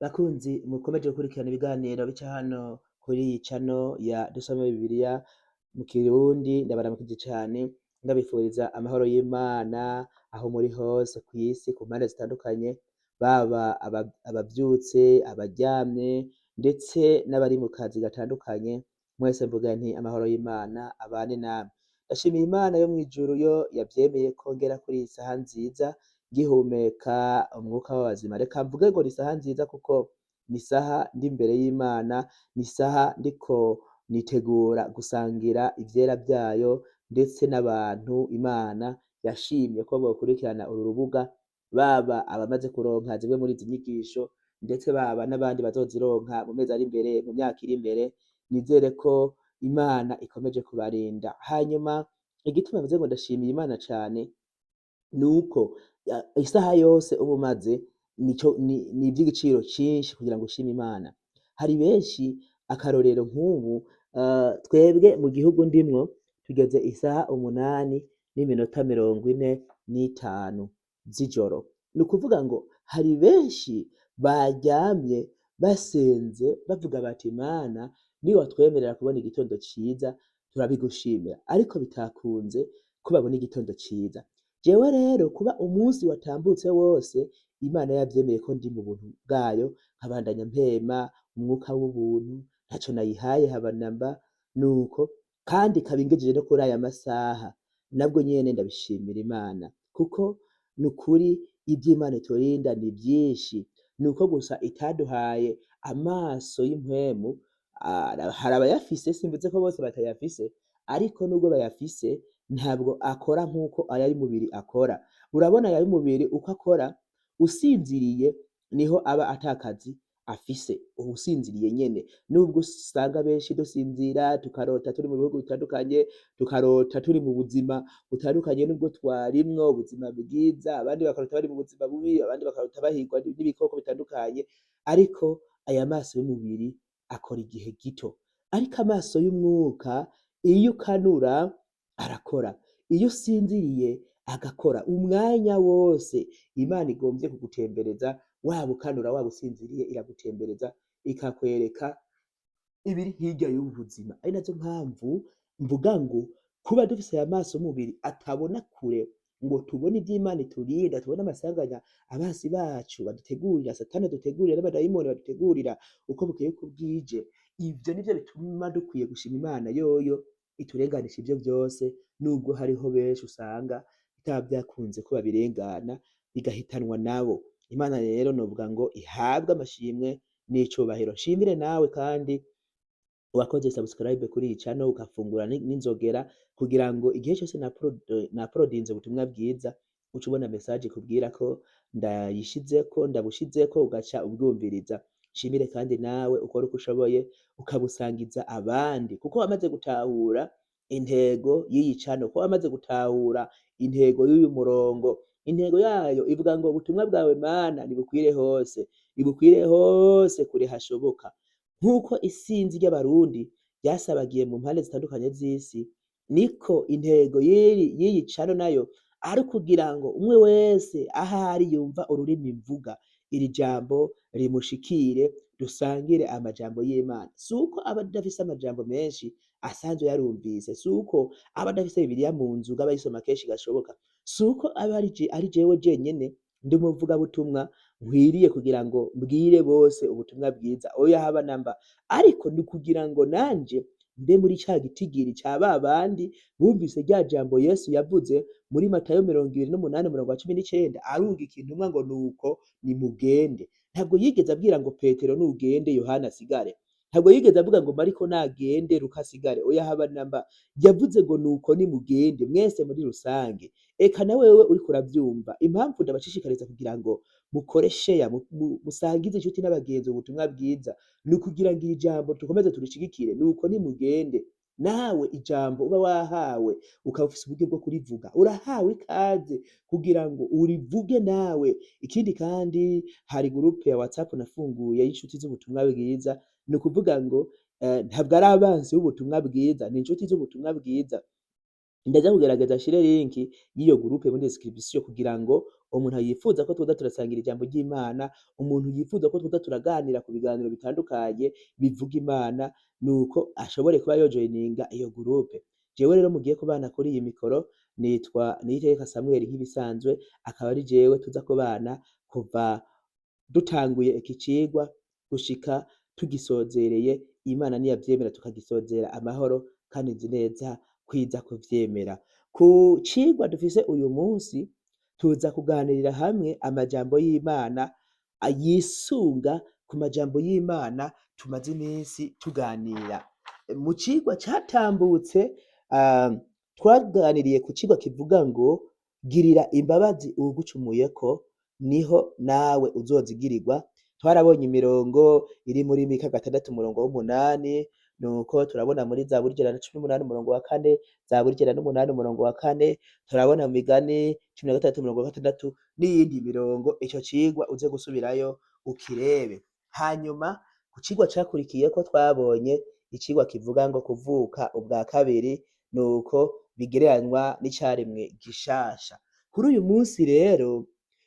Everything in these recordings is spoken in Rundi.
Bakunzi mukomeje gukurikirana ibiganiro bica hano kuri iyi cano ya Dusome Bibiliya mu Kirundi, ndabaramukije cane ndabifuriza amahoro y'Imana aho muri hose kw'isi ku mpande zitandukanye, baba abavyutse, abaryamye ndetse n'abari mu kazi gatandukanye, mwese mvuga nti amahoro y'Imana abane namwe. Ndashimiye Imana yo mw'ijuru yo yavyemeye ko ngera kuri iyi saha nziza ngihumeka umwuka w'abazima. Reka mvuge ngo ni isaha nziza kuko ni isaha ndi imbere y'Imana, ni isaha ndiko nitegura gusangira ivyera vyayo ndetse n'abantu Imana yashimye ko bokurikirana uru rubuga, baba abamaze kuronka zimwe muri izi nyigisho ndetse baba n'abandi bazozironka mu mezi ari imbere, mu myaka iri imbere, nizere ko Imana ikomeje kubarinda. Hanyuma igituma mvuze ngo ndashimiye Imana cane nuko isaha yose uba umaze ni ivy'igiciro cinshi kugira ngo ushime Imana. Hari benshi akarorero nk'ubu twebwe mu gihugu ndimwo tugeze isaha 8:45 z'ijoro. Ni ukuvuga ngo hari benshi baryamye basenze bavuga bati Mana niwatwemerera kubona igitondo ciza turabigushimira, ariko bitakunze ko babona igitondo ciza. Jewe rero kuba umunsi watambutse wose Imana yavyemeye ko ndi mu buntu bwayo, nkabandanya mpema umwuka w'ubuntu, ntaco nayihaye haba namba, nuko kandi ikaba ingejeje no kuri aya masaha, nabwo nyene ndabishimira Imana kuko nukuri ivyo Imana iturinda ni vyinshi, nuko gusa itaduhaye amaso y'impwemu. Hari abayafise, simvuze ko bose batayafise, ariko nubwo bayafise ntabwo akora nk'uko ay'umubiri akora. Urabona ay'umubiri uko akora, usinziriye niho aba atakazi afise, uba usinziriye nyene. Nubwo usanga benshi dusinzira tukarota turi mu bihugu bitandukanye, tukarota turi mu buzima butandukanye nubwo twarimwo, ubuzima bwiza, abandi bakarota bari mu buzima bubi, abandi bakarota bahigwa n'ibikoko bitandukanye, ariko aya maso y'umubiri akora igihe gito, ariko amaso y'umwuka iyo ukanura arakora, iyo usinziriye agakora umwanya wose. Imana igomvye kugutembereza, waba ukanura waba usinziriye iragutembereza ikakwereka ibiri hirya y'ubu buzima. Ari nazo mpamvu mvuga ngo kuba dufise aya maso y'umubiri atabona kure ngo tubone ivyo Imana iturinda, tubone amasanganya abansi bacu badutegurira, satani adutegurira n'abadayimoni badutegurira uko bukeye uko bwije, ivyo nivyo bituma dukwiye gushima Imana yoyo iturenganisha ivyo vyose, nubwo hariho benshi usanga bitaba vyakunze ko babirengana bigahitanwa nabo. Imana rero novuga ngo ihabwe amashimwe n'icubahiro. Nshimire nawe kandi wakoze subscribe kuri iyi channel ugafungura n'inzogera kugira ngo igihe cyose naprodinze ubutumwa bwiza uca ubona message ikubwira ko ndabushizeko ugaca ubwumviriza. Nshimire kandi nawe ukora uko ushoboye ukabusangiza abandi, kuko wamaze gutahura intego y'iyi channel, kuko wamaze gutahura intego y'uyu murongo. Intego yayo ivuga ngo ubutumwa bwawe Mana nibukwire hose kure hashoboka. Nk'uko isinzi ry'abarundi ryasabagiye mu mpande zitandukanye z'isi, niko intego y'iyi channel nayo ari kugira ngo umwe wese ahari yumva ururimi mvuga, iri jambo rimushikire, dusangire amajambo y'Imana. Suko aba adafise amajambo menshi asanzwe yarumvise, suko aba adafise Bibiliya mu nzu ngo aba ayisoma kenshi gashoboka, suko aba ari jewe jenyene ndi umuvugabutumwa nkwiriye kugira ngo mbwire bose ubutumwa bwiza, oya haba namba, ariko ni kugira ngo nanje mbe muri ca gitigiri ca babandi bumvise rya jambo Yesu yavuze muri Matayo 28:19, arungika intumwa ngo nuko nimugende. Ntabwo yigeze abwira ngo Petero nugende Yohana asigare, ntabwo yigeze avuga ngo Mariko nagende Luka asigare, oya haba namba. Yavuze ngo nuko nimugende mwese muri rusange. Eka na wewe uriko uravyumva, impamvu ndabashishikariza kugira ngo mukore share, musangize inshuti n'abagenzi ubutumwa bwiza, ni ukugira ngo iri jambo dukomeze turishigikire. Nuko nimugende, nawe ijambo uba wahawe ukaba ufise uburyo bwo kurivuga, urahawe ikaze kugira ngo urivuge nawe. Ikindi kandi hari groupe ya WhatsApp nafunguye y'inshuti z'ubutumwa bwiza, ni ukuvuga ngo ntabwo ari abansi b'ubutumwa bwiza, ni inshuti z'ubutumwa bwiza. Ndaja kugerageza nshire link y'iyo groupe muri description kugira ngo umuntu yifuza ko twoza turasangira ijambo ry'Imana, umuntu yifuza ko twoza turaganira ku biganiro bitandukanye bivuga Imana, nuko ashobore kuba yojoyininga iyo gurupe. Jewe rero mugiye kubana kuri iyi mikoro nitwa Niyitegeka Samuel nk'ibisanzwe, akaba ari jewe tuza kubana kuva dutanguye iki cigwa gushika tugisozereye. Imana niyavyemera tukagisozera amahoro, kandi nzi neza kwiza kuvyemera. Ku cigwa dufise uyu munsi tuza kuganirira hamwe amajambo y'Imana yisunga ku majambo y'Imana tumaze iminsi tuganira. Mu cigwa catambutse twaganiriye ku cigwa kivuga ngo girira imbabazi uwugucumuyeko niho nawe uzozigirirwa. Twarabonye imirongo iri muri Mika 6:8, nuko turabona muri Zaburi 118:4, Zaburi 108:4, turabona mu Migani 16:6 n'iyindi mirongo. Ico cigwa uze gusubirayo ukirebe. Hanyuma ku cigwa cakurikiyeko twabonye icigwa kivuga ngo kuvuka ubwa kabiri, nuko bigereranywa n'icaremwe gishasha. Kuri uyu munsi rero,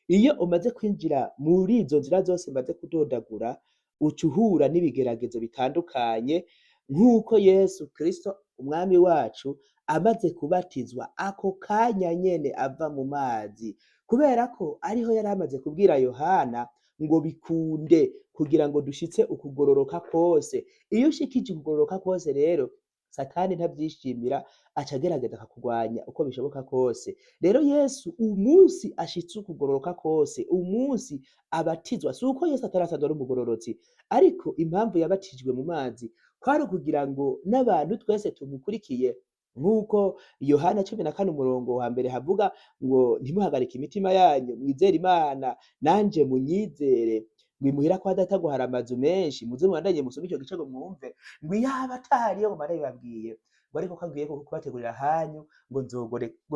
iyo umaze kwinjira muri izo nzira zose maze kudodagura, uca uhura n'ibigeragezo bitandukanye, nk'uko Yesu Kristo umwami wacu amaze kubatizwa ako kanya nyene ava mu mazi, kubera ko ariho yari amaze kubwira Yohana ngo bikunde kugira ngo dushitse ukugororoka kose. Iyo ushikije ukugororoka kose rero, Satani ntavyishimira, aca agerageza akakugwanya uko bishoboka kose. Rero Yesu umunsi ashitse ukugororoka kose, umunsi abatizwa, si uko Yesu atarasanzwe ari umugororotsi, ariko impamvu yabatijwe mu mazi kwari ukugira ngo n'abantu twese tumukurikiye, nk'uko Yohana 14:1 havuga ngo ntimuhagarike imitima yanyu, mwizere Imana nanje munyizere, ngo imuhira kwa Data ngo hari amazu menshi, muze mubandanye musome ico gice ngo mwumve, ngo iyaba atahariyo ngo mba nabibabwiye, ngo ariko ko agiye kubategurira hanyu, ngo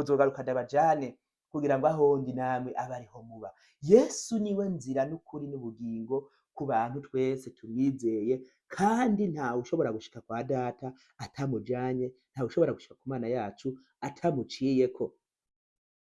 nzogaruka ndabajane kugira ngo aho ndi namwe abe ariho muba. Yesu niwe nzira n'ukuri n'ubugingo ku bantu twese tumwizeye, kandi ntawe ushobora gushika kwa Data atamujanye, ntawe ushobora gushika ku Mana yacu atamuciyeko.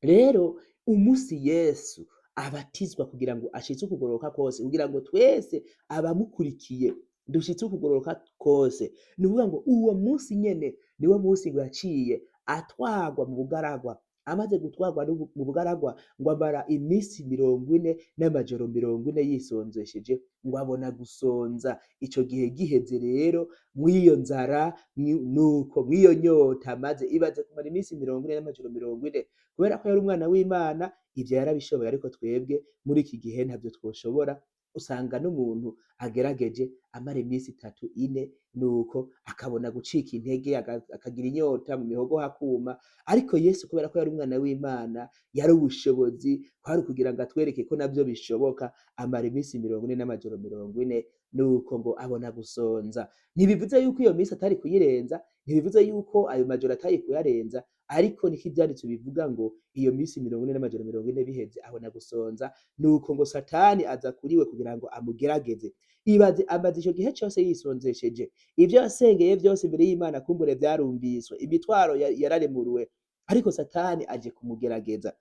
Rero umunsi Yesu abatizwa kugira ngo ashitse ukugororoka kose, kugira ngo twese abamukurikiye dushitse ukugororoka kose, ni ukuvuga ngo uwo munsi nyene niwo munsi ngo yaciye atwarwa mu bugaragwa. Amaze gutwarwa mu bugaragwa, ngo amara imisi 40 n'amajoro 40 yisonzesheje, ngo abona gusonza. Ico gihe giheze rero, mw'iyo nzara, nuko mw'iyo nyota maze ibaze kumara imisi 40 n'amajoro 40, kubera ko yari umwana w'Imana, ivyo yarabishoboye. Ariko twebwe muri iki gihe ntavyo twoshobora. Usanga n'umuntu agerageje amara imisi 3, 4, nuko akabona gucika intege, akagira inyota mu mihogo hakuma. Ariko Yesu kubera ko yari umwana w'Imana, yari ubushobozi, kwari kugira ngo atwereke ko navyo bishoboka. Amara imisi 40 n'amajoro 40, nuko ngo abona gusonza. Ntibivuze yuko iyo misi atari kuyirenza, ntibivuze yuko ayo majoro atari kuyarenza, ariko niko ivyanditswe bivuga ngo iyo misi 40 n'amajoro 40 biheze abona gusonza, nuko ngo Satani aza kuriwe kugira ngo amugerageze. Ibaze amaze ico gihe cose yisonzesheje, ivyo yasengeye vyose imbere y'Imana kumbure vyarumviswe, imitwaro yararemuriwe, ariko Satani aje kumugerageza.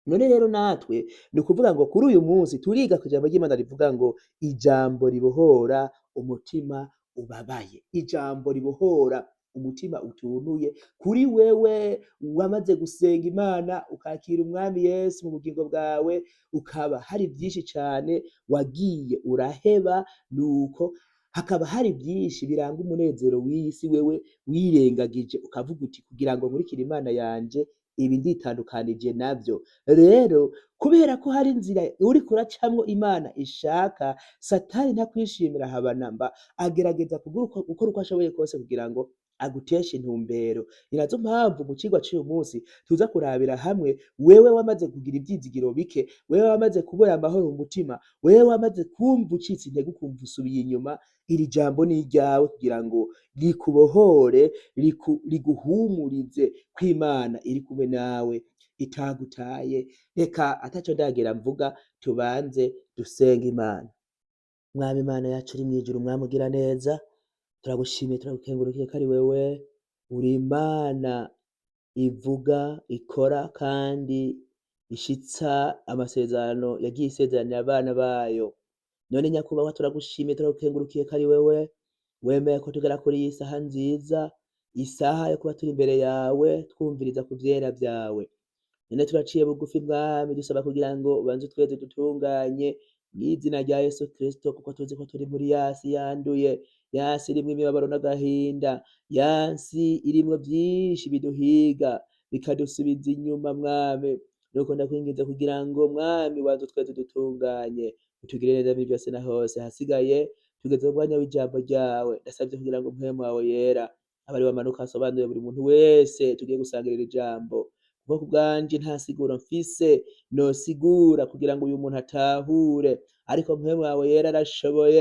None rero natwe ni ukuvuga ngo kuri uyu munsi turiga ku ijambo ry'Imana rivuga ngo ijambo ribohora umutima ubabaye, ijambo ribohora umutima utunuye. Kuri wewe wamaze gusenga Imana, ukakira umwami Yesu mu bugingo bwawe, ukaba hari vyinshi cane wagiye uraheba, nuko hakaba hari vyinshi biranga umunezero w'iyi si wewe wirengagije, ukavuga uti kugira ngo nkurikire Imana yanje ibi nditandukanije navyo. Rero kubera ko hari inzira uriko uracamwo Imana ishaka, Satani ntakwishimira haba namba, agerageza gukora uko ashoboye kose kugira ngo aguteshe intumbero. Ni nazo mpamvu mu cigwa c'uyu munsi tuza kurabira hamwe, wewe wamaze kugira ivyizigiro bike, wewe wamaze kubura amahoro mu mutima, wewe wamaze kumva ucitse intege, ukumva usubiye inyuma, iri jambo ni iryawe kugira ngo rikubohore, riguhumurize ko Imana iri kumwe nawe itagutaye. Reka ataco ndagera mvuga, tubanze dusenge Imana. Mwami Imana yacu uri mw'ijuru, Mwami ugira neza, turagushimiye turagukengurukiye ko ari wewe uri Imana ivuga, ikora, kandi ishitsa amasezerano yagiye isezeranira abana bayo. None nyakubahwa, turagushimiye turagukengurukiye ko ari wewe wemeye ko tugera kuri iyi saha nziza, isaha yo kuba turi imbere yawe twumviriza ku vyera vyawe. None turaciye bugufi Mwami, dusaba kugira ngo ubanze utweze dutunganye mw'izina rya Yesu Kristo, kuko tuzi ko turi muri yasi yanduye, yasi irimwo imibabaro n'agahinda, yasi irimwo vyinshi biduhiga bikadusubiza inyuma Mwami. Nuko ndakwinginze kugira ngo Mwami ubanze utweze dutunganye, utugirire neza muri vyose na hose. Hasigaye tugeze mu mwanya w'ijambo ryawe, ndasavye kugira ngo mpwemu wawe yera abe ari we amanuka asobanurire buri muntu wese tugiye gusangirira ijambo, kuko ku bwanje nta siguro mfise nosigura kugira ngo uyu muntu atahure, ariko mpwemu wawe yera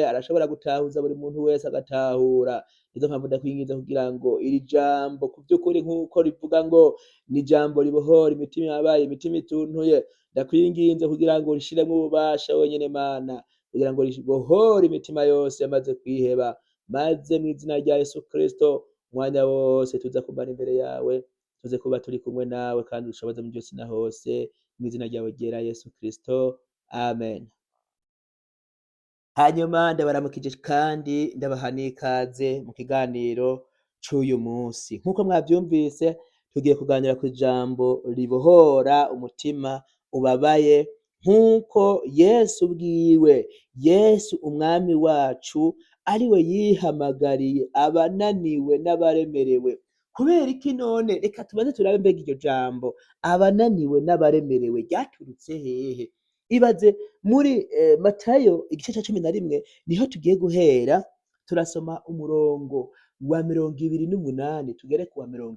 arashobora gutahuza buri muntu wese agatahura. Nizo mpamvu ndakwinginze kugira ngo iri jambo ku vy'ukuri nk'uko rivuga ngo ni ijambo ribohora imitima yabaye, imitima ituntuye, ndakwinginze kugira ngo urishiremwo ububasha wenyene Mana, kugira ngo ribohore imitima yose yamaze kwiheba, maze mw'izina rya Yesu Kristo umwanya wose tuza kumara imbere yawe, tuze kuba turi kumwe nawe kandi udushoboze muri vyose na hose, mw'izina ryawe ryera Yesu Kristo, amen. Hanyuma ndabaramukije kandi ndabaha n'ikaze mu kiganiro c'uyu munsi. Nk'uko mwavyumvise, tugiye kuganira kw'ijambo ribohora umutima ubabaye, nk'uko Yesu ubwiwe, Yesu umwami wacu ari we yihamagariye abananiwe n'abaremerewe. Kubera iki none? Reka tubanze turabe mbega iryo jambo abananiwe n'abaremerewe ryaturutse hehe? Ibaze muri Matayo igice ca 11 niho tugiye guhera, turasoma umurongo wa 28 tugere ku wa 30.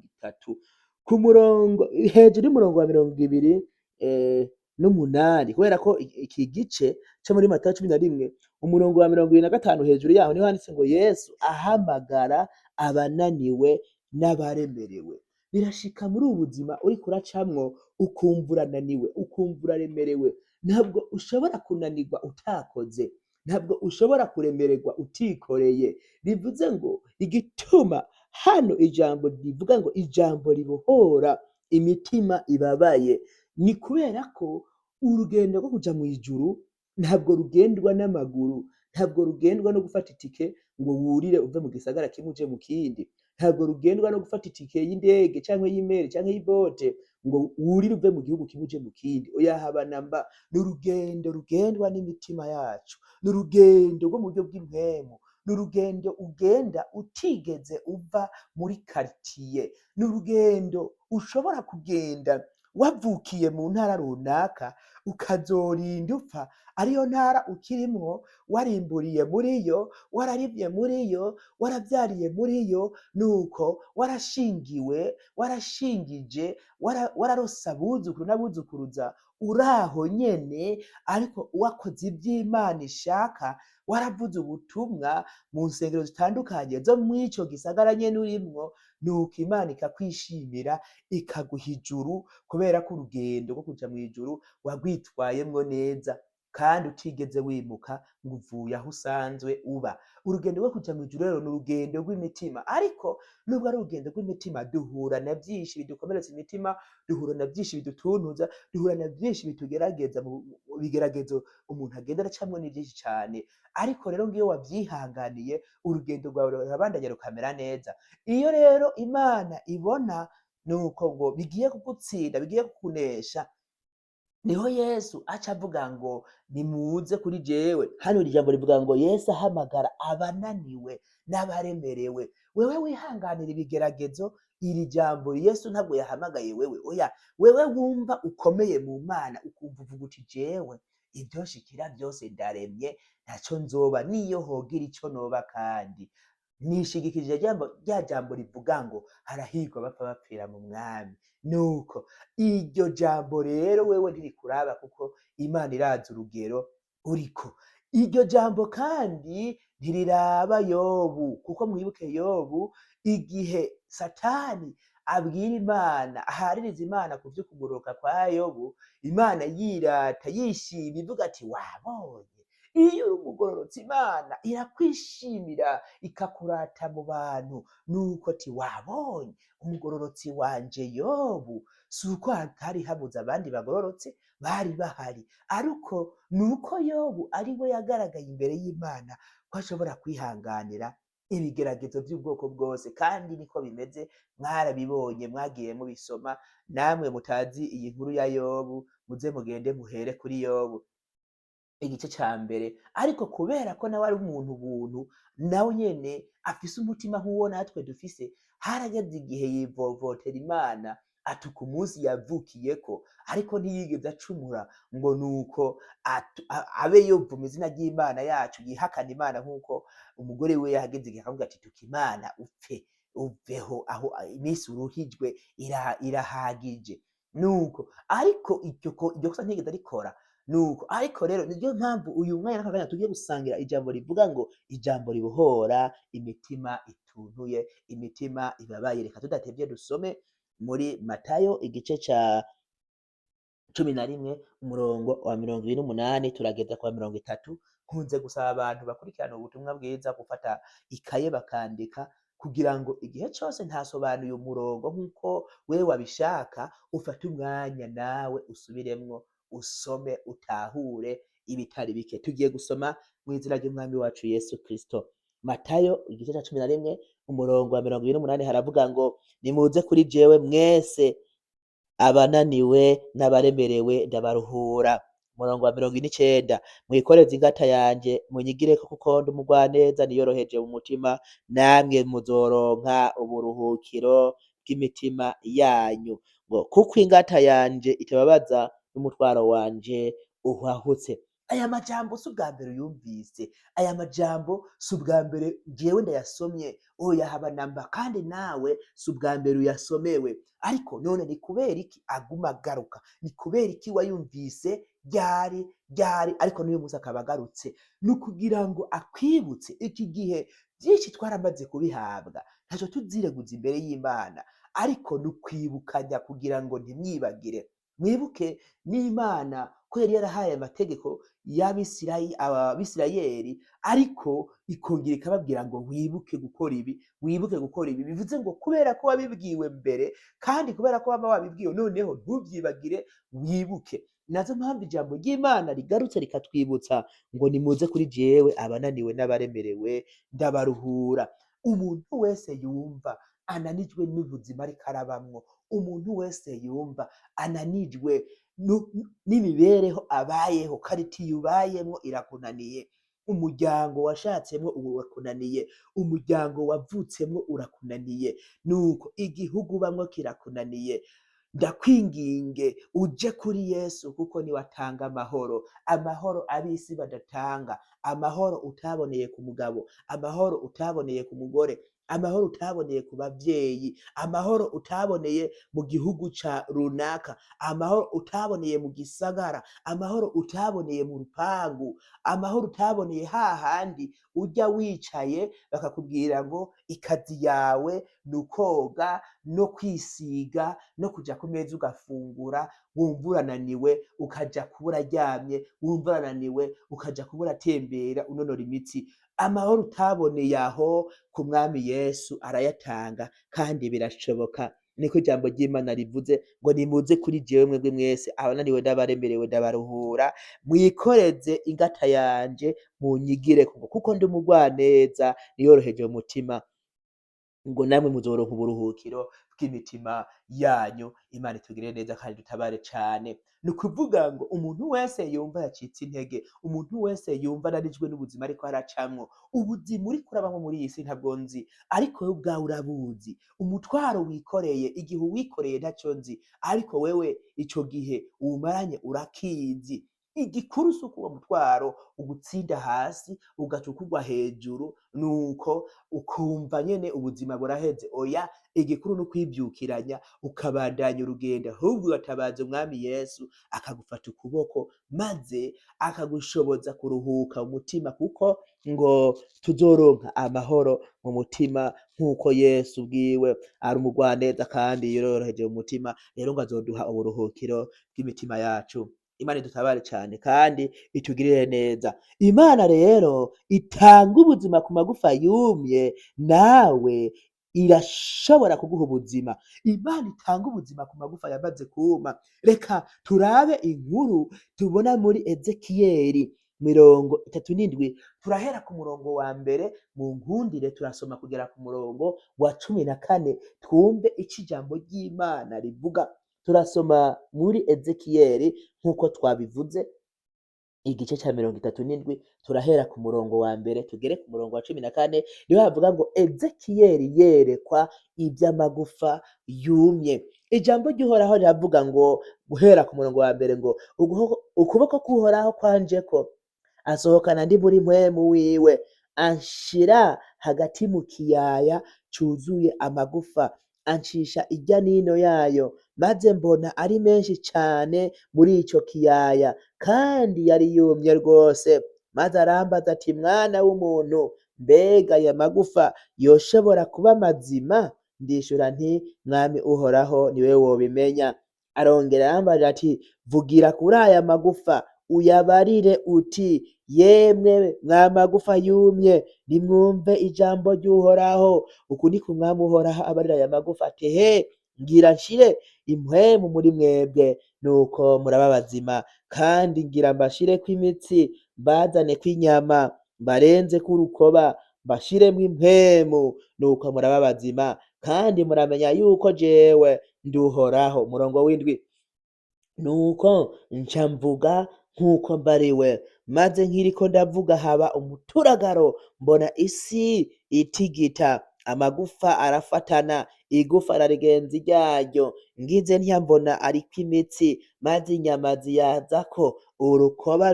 Ku murongo hejuru y'umurongo wa 28, kubera ko iki gice co muri Matayo 11 umurongo wa 25 hejuru yaho niho handitse ngo Yesu ahamagara abananiwe n'abaremerewe. Birashika muri ubu buzima uriko uracamwo ukumva urananiwe, ukumva uraremerewe. Ntabwo ushobora kunanirwa utakoze, ntabwo ushobora kuremererwa utikoreye. Bivuze ngo igituma hano ijambo rivuga ngo ijambo ribohora imitima ibabaye, ni kubera ko urugendo rwo kuja mw'ijuru ntabwo rugendwa n'amaguru, ntabwo rugendwa no gufata itike ngo wurire uve mu gisagara kimwe uje mu kindi, ntabwo rugendwa no gufata itike y'indege canke y'imeri canke y'ibote ngo wurire uve mu gihugu kimwe uje mu kindi. Oya, haba namba. Ni urugendo rugendwa n'imitima yacu, ni urugendo rwo mu buryo bw'impwemu, ni urugendo ugenda utigeze uva muri karitiye, ni urugendo ushobora kugenda wavukiye mu ntara runaka ukazorinda upfa ariyo ntara ukirimwo, warimburiye muri yo, wararivye muri yo, waravyariye muri yo, nuko warashingiwe, warashingije, wararose abuzukuru n'abuzukuruza uraho nyene, ariko wakoze ivy'Imana ishaka, waravuze ubutumwa mu nsengero zitandukanye zo mw'ico gisagara nyene urimwo, nuko Imana ikakwishimira ikaguha ijuru, kubera ko urugendo rwo kuja mw'ijuru wagwitwayemwo neza kandi utigeze wimuka ngo uvuye aho usanzwe uba. Urugendo rwo kuja mw'ijuru rero ni urugendo rw'imitima, ariko nubwo ari urugendo rw'imitima duhura na vyinshi bidukomeretsa imitima, duhura na vyinshi bidutuntuza, duhura na vyinshi bitugerageza mu bigeragezo umuntu agenda aracamwo ni vyinshi cane. Ariko rero ngiyo wavyihanganiye urugendo rwawe rurabandanya rukamera neza. Iyo rero Imana ibona nuko ngo bigiye kugutsinda, bigiye kukunesha, niho Yesu aca avuga ngo nimuze kuri jewe. Hano iri jambo rivuga ngo Yesu ahamagara abananiwe n'abaremerewe. Wewe wihanganira ibigeragezo, iri jambo Yesu ntabwo yahamagaye wewe. Oya, wewe wumva ukomeye mu Mana, ukumva uvuga uti jewe ivyonshikira vyose ndaremye, ntaco nzoba niyo hogira ico noba, kandi nishigikije rya jambo rivuga ngo harahirwa bapfa bapfira mu mwami. Nuko iryo jambo rero wewe ntirikuraba, kuko Imana irazi urugero uriko. Iryo jambo kandi ntiriraba Yobu, kuko mwibuke Yobu igihe Satani abwira Imana, ahaririza Imana ku vy'ukugororoka kwa Yobu, Imana yirata yishima ivuga ati wabonye iyo uri umugororotsi Imana irakwishimira ikakurata mu bantu, nuko ati wabonye umugororotsi wanje Yobu, si uko hatari habuze abandi bagororotsi bari bahari, ariko nuko Yobu ari we yagaragaye imbere y'Imana ko ashobora kwihanganira ibigeragezo by'ubwoko bwose, kandi niko bimeze. Mwarabibonye, mwagiye mubisoma, namwe mutazi iyi nkuru ya Yobu muze mugende muhere kuri Yobu igice ca mbere. Ariko kubera ko nawe ari umuntu buntu, nawe nyene afise umutima nk'uwo natwe dufise, harageze igihe yivovotera Imana atuka umunsi yavukiyeko, ariko ntiyigeze acumura ngo nuko abe yovuma izina ry'Imana yacu, yihakana Imana nk'uko umugore we yahageze igihe akavuga ati tuka Imana upfe uveho, aho iminsi uruhijwe irahagije. Nuko ariko iryo kosa ntiyigeze arikora. Nuko ariko rero niryo mpamvu uyu mwanya n'aka kanya tugiye gusangira ijambo rivuga ngo ijambo ribohora imitima ituntuye, imitima ibabaye. Reka tudatevye dusome muri Matayo igice ca 11 umurongo wa 28 turageza kwa 30. Nkunze gusaba abantu bakurikirana ubutumwa bwiza gufata ikaye bakandika, kugira ngo igihe cose ntasobanuye umurongo nk'uko wewe wabishaka, ufate umwanya nawe usubiremwo, usome, utahure ibitari bike. Tugiye gusoma mw'izina ry'umwami wacu Yesu Kristo. Matayo igice ca 11 umurongo wa 28 haravuga ngo nimuze kuri jewe mwese abananiwe n'abaremerewe ndabaruhura. Umurongo wa 29 mwikoreze ingata yanje munyigireko, kuko ndi umugwaneza niyoroheje mu mutima, namwe muzoronka uburuhukiro bw'imitima yanyu. Ngo kuko ingata yanje itababaza n'umutwaro wanje uhwahutse. Aya majambo si ubwa mbere uyumvise, aya majambo si ubwa mbere jewe ndayasomye, oya haba namba, kandi nawe si ubwa mbere uyasomewe. Ariko none ni kubera iki aguma agaruka? Ni kubera iki wayumvise ryari ariko n'uyu munsi akaba agarutse? Ni ukugira ngo akwibutse iki gihe vyinshi twaramaze kubihabwa, ntaco tuzireguza imbere y'Imana, ariko ni ukwibukanya kugira ngo ntimwibagire. Mwibuke n'Imana ko yari yarahaye amategeko abisirayeli, ariko ikongera ikababwira ngo wibuke gukora ibi, wibuke gukora ibi. Bivuze ngo kubera ko wabibwiwe mbere, kandi kubera ko waba wabibwiwe, noneho ntuvyibagire, wibuke. Nazo mpamvu ijambo ry'Imana rigarutse rikatwibutsa ngo nimuze kuri jewe abananiwe n'abaremerewe ndabaruhura. Umuntu wese yumva ananijwe n'ubuzima ariko arabamwo, umuntu wese yumva ananijwe n'imibereho abayeho, karitiye ubayemwo irakunaniye, umuryango washatsemwo urakunaniye, umuryango wavutsemwo urakunaniye, nuko igihugu ubamwo kirakunaniye, ndakwinginge uje kuri Yesu, kuko niwe atanga amahoro, amahoro ab'isi badatanga, amahoro utaboneye ku mugabo, amahoro utaboneye ku mugore, amahoro utaboneye ku bavyeyi, amahoro utaboneye mu gihugu ca runaka, amahoro utaboneye mu gisagara, amahoro utaboneye mu rupangu, amahoro utaboneye hahandi ujya wicaye bakakubwira ngo ikazi yawe ni ukoga no kwisiga no kuja ku meza ugafungura, wumva urananiwe ukaja kuba uraryamye, wumva urananiwe ukaja kuba uratembera unonora imitsi. Amahoro utaboneye aho, ku mwami Yesu arayatanga, kandi birashoboka. Niko ijambo ry'Imana rivuze ngo nimuze kuri jewe mwebwe mwese abananiwe n'abaremerewe ndabaruhura, mwikoreze ingata yanje munyigireko, kuko ndi umugwaneza niyoroheje mu mutima, ngo namwe muzoronka uburuhukiro bw'imitima yanyu. Imana itugirire neza kandi dutabare cane. Ni ukuvuga ngo umuntu wese yumva yacitse intege, umuntu wese yumva anarijwe n'ubuzima ariko aracamwo, ubuzima uriko urabamwo muri iyi si ntabwo nzi, ariko wewe ubwawe urabuzi. Umutwaro wikoreye, igihe uwikoreye ntaco nzi, ariko wewe ico gihe uwumaranye urakizi. Igikuru si uko uwo mutwaro ugutsinda hasi ugaca ukugwa hejuru, nuko ukumva nyene ubuzima buraheze. Oya, igikuru ni ukwivyukiranya ukabandanya urugendo, ahubwo ugatabaza umwami Yesu akagufata ukuboko, maze akagushoboza kuruhuka umutima, kuko ngo tuzoronka amahoro mu mutima nk'uko Yesu ubwiwe ari umugwaneza kandi yoroheje mu mutima. Rero ngo azoduha uburuhukiro bw'imitima yacu. Imana idutabare cane kandi itugirire neza. Imana rero itanga ubuzima ku magufa yumye, nawe irashobora kuguha ubuzima. Imana itanga ubuzima ku magufa yamaze kuma. Reka turabe inkuru tubona muri Ezekiyeli 37, turahera ku murongo wa mbere, mu nkundire turasoma kugera ku murongo wa 14, twumve ico ijambo ry'Imana rivuga. Turasoma muri Ezekiyeli nk'uko twabivuze, igice ca 37, turahera ku murongo wa mbere tugere ku murongo wa 14, niho havuga ngo Ezekiyeli yerekwa ivy'amagufa yumye. Ijambo ry'Uhoraho riravuga ngo, guhera ku murongo wa mbere ngo, ukuboko k'Uhoraho kwanjeko, asohokana ndi muri mpwemu wiwe, anshira hagati mu kiyaya cuzuye amagufa, ancisha irya nino yayo, maze mbona ari menshi cane muri ico kiyaya, kandi yari yumye rwose. Maze arambaza ati, mwana w'umuntu, mbega aya magufa yoshobora kuba mazima? Ndishura nti, mwami Uhoraho niwe wobimenya. Arongera arambarira ati, vugira kuri aya magufa uyabarire uti, yemwe mwa magufa yumye, nimwumve ijambo ry'Uhoraho. Uku niko umwami Uhoraho abarira aya magufa ati, he, ngira nshire impwemu muri mwebwe, nuko muraba bazima, kandi ngira mbashireko imitsi, mbazaneko inyama, mbarenzeko urukoba, mbashiremwo impwemu, nuko muraba bazima, kandi muramenya yuko jewe ndi Uhoraho. Umurongo w'indwi, nuko nca mvuga nk'uko mbariwe, maze nkiriko ndavuga haba umuturagaro, mbona isi itigita, amagufa arafatana, igufa rarigenza iryaryo, ngize ntya mbona ariko imitsi, maze inyama ziyazako, urukoba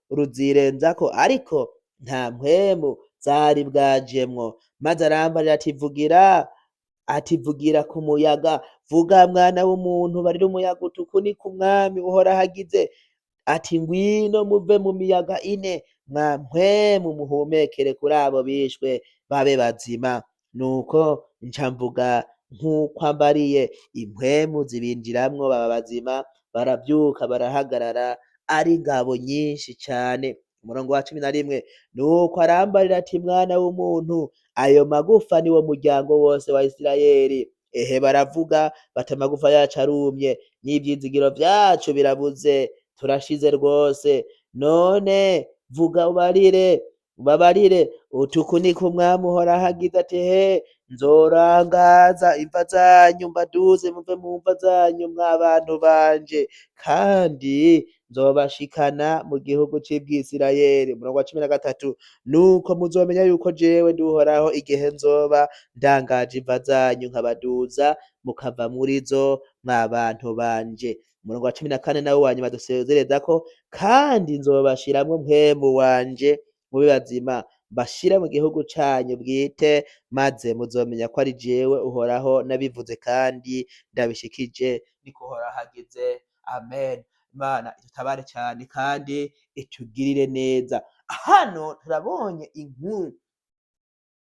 ruzirenzako, ariko nta mpwemu zari bwajemwo. Maze arambarira ati, vugira ku muyaga, vuga mwana w'umuntu, barira umuyaga uti, uku niko umwami Uhoraho agize ati, ngwino muve mu miyaga ine, mwa mpwemu muhumekere kuri abo bishwe babe bazima. Nuko nca mvuga nk'uko ambariye, impwemu zibinjiramwo baba bazima, baravyuka barahagarara ari ingabo nyinshi cane. Umurongo wa 11, nuko arambarira ati, mwana w'umuntu, ayo magufa niwo muryango wose wa Isirayeli. Ehe, baravuga bati, amagufa yacu arumye, n'ivyizigiro vyacu birabuze, turashize rwose. None vuga ubabarire uti, uku niko umwami Uhoraho agize ati, he, nzorangaza imva zanyu, mbaduze muve mu mva zanyu mwa bantu banje, kandi nzobashikana mu gihugu c'Ibwisirayeli. Umurongo wa 13, nuko muzomenya yuko jewe ndi Uhoraho, igihe nzoba ndangaje imva zanyu nkabaduza, mukava muri zo mwa bantu banje. Umurongo wa 14 nawo wanyuma dusezerezako, kandi nzobashiramwo mpwemu wanje mube bazima, mbashire mu gihugu canyu bwite, maze muzomenya ko ari jewe Uhoraho nabivuze kandi ndabishikije, niko Uhoraho agize. Amen. Imana idutabare cane kandi itugirire neza. Hano turabonye inkuru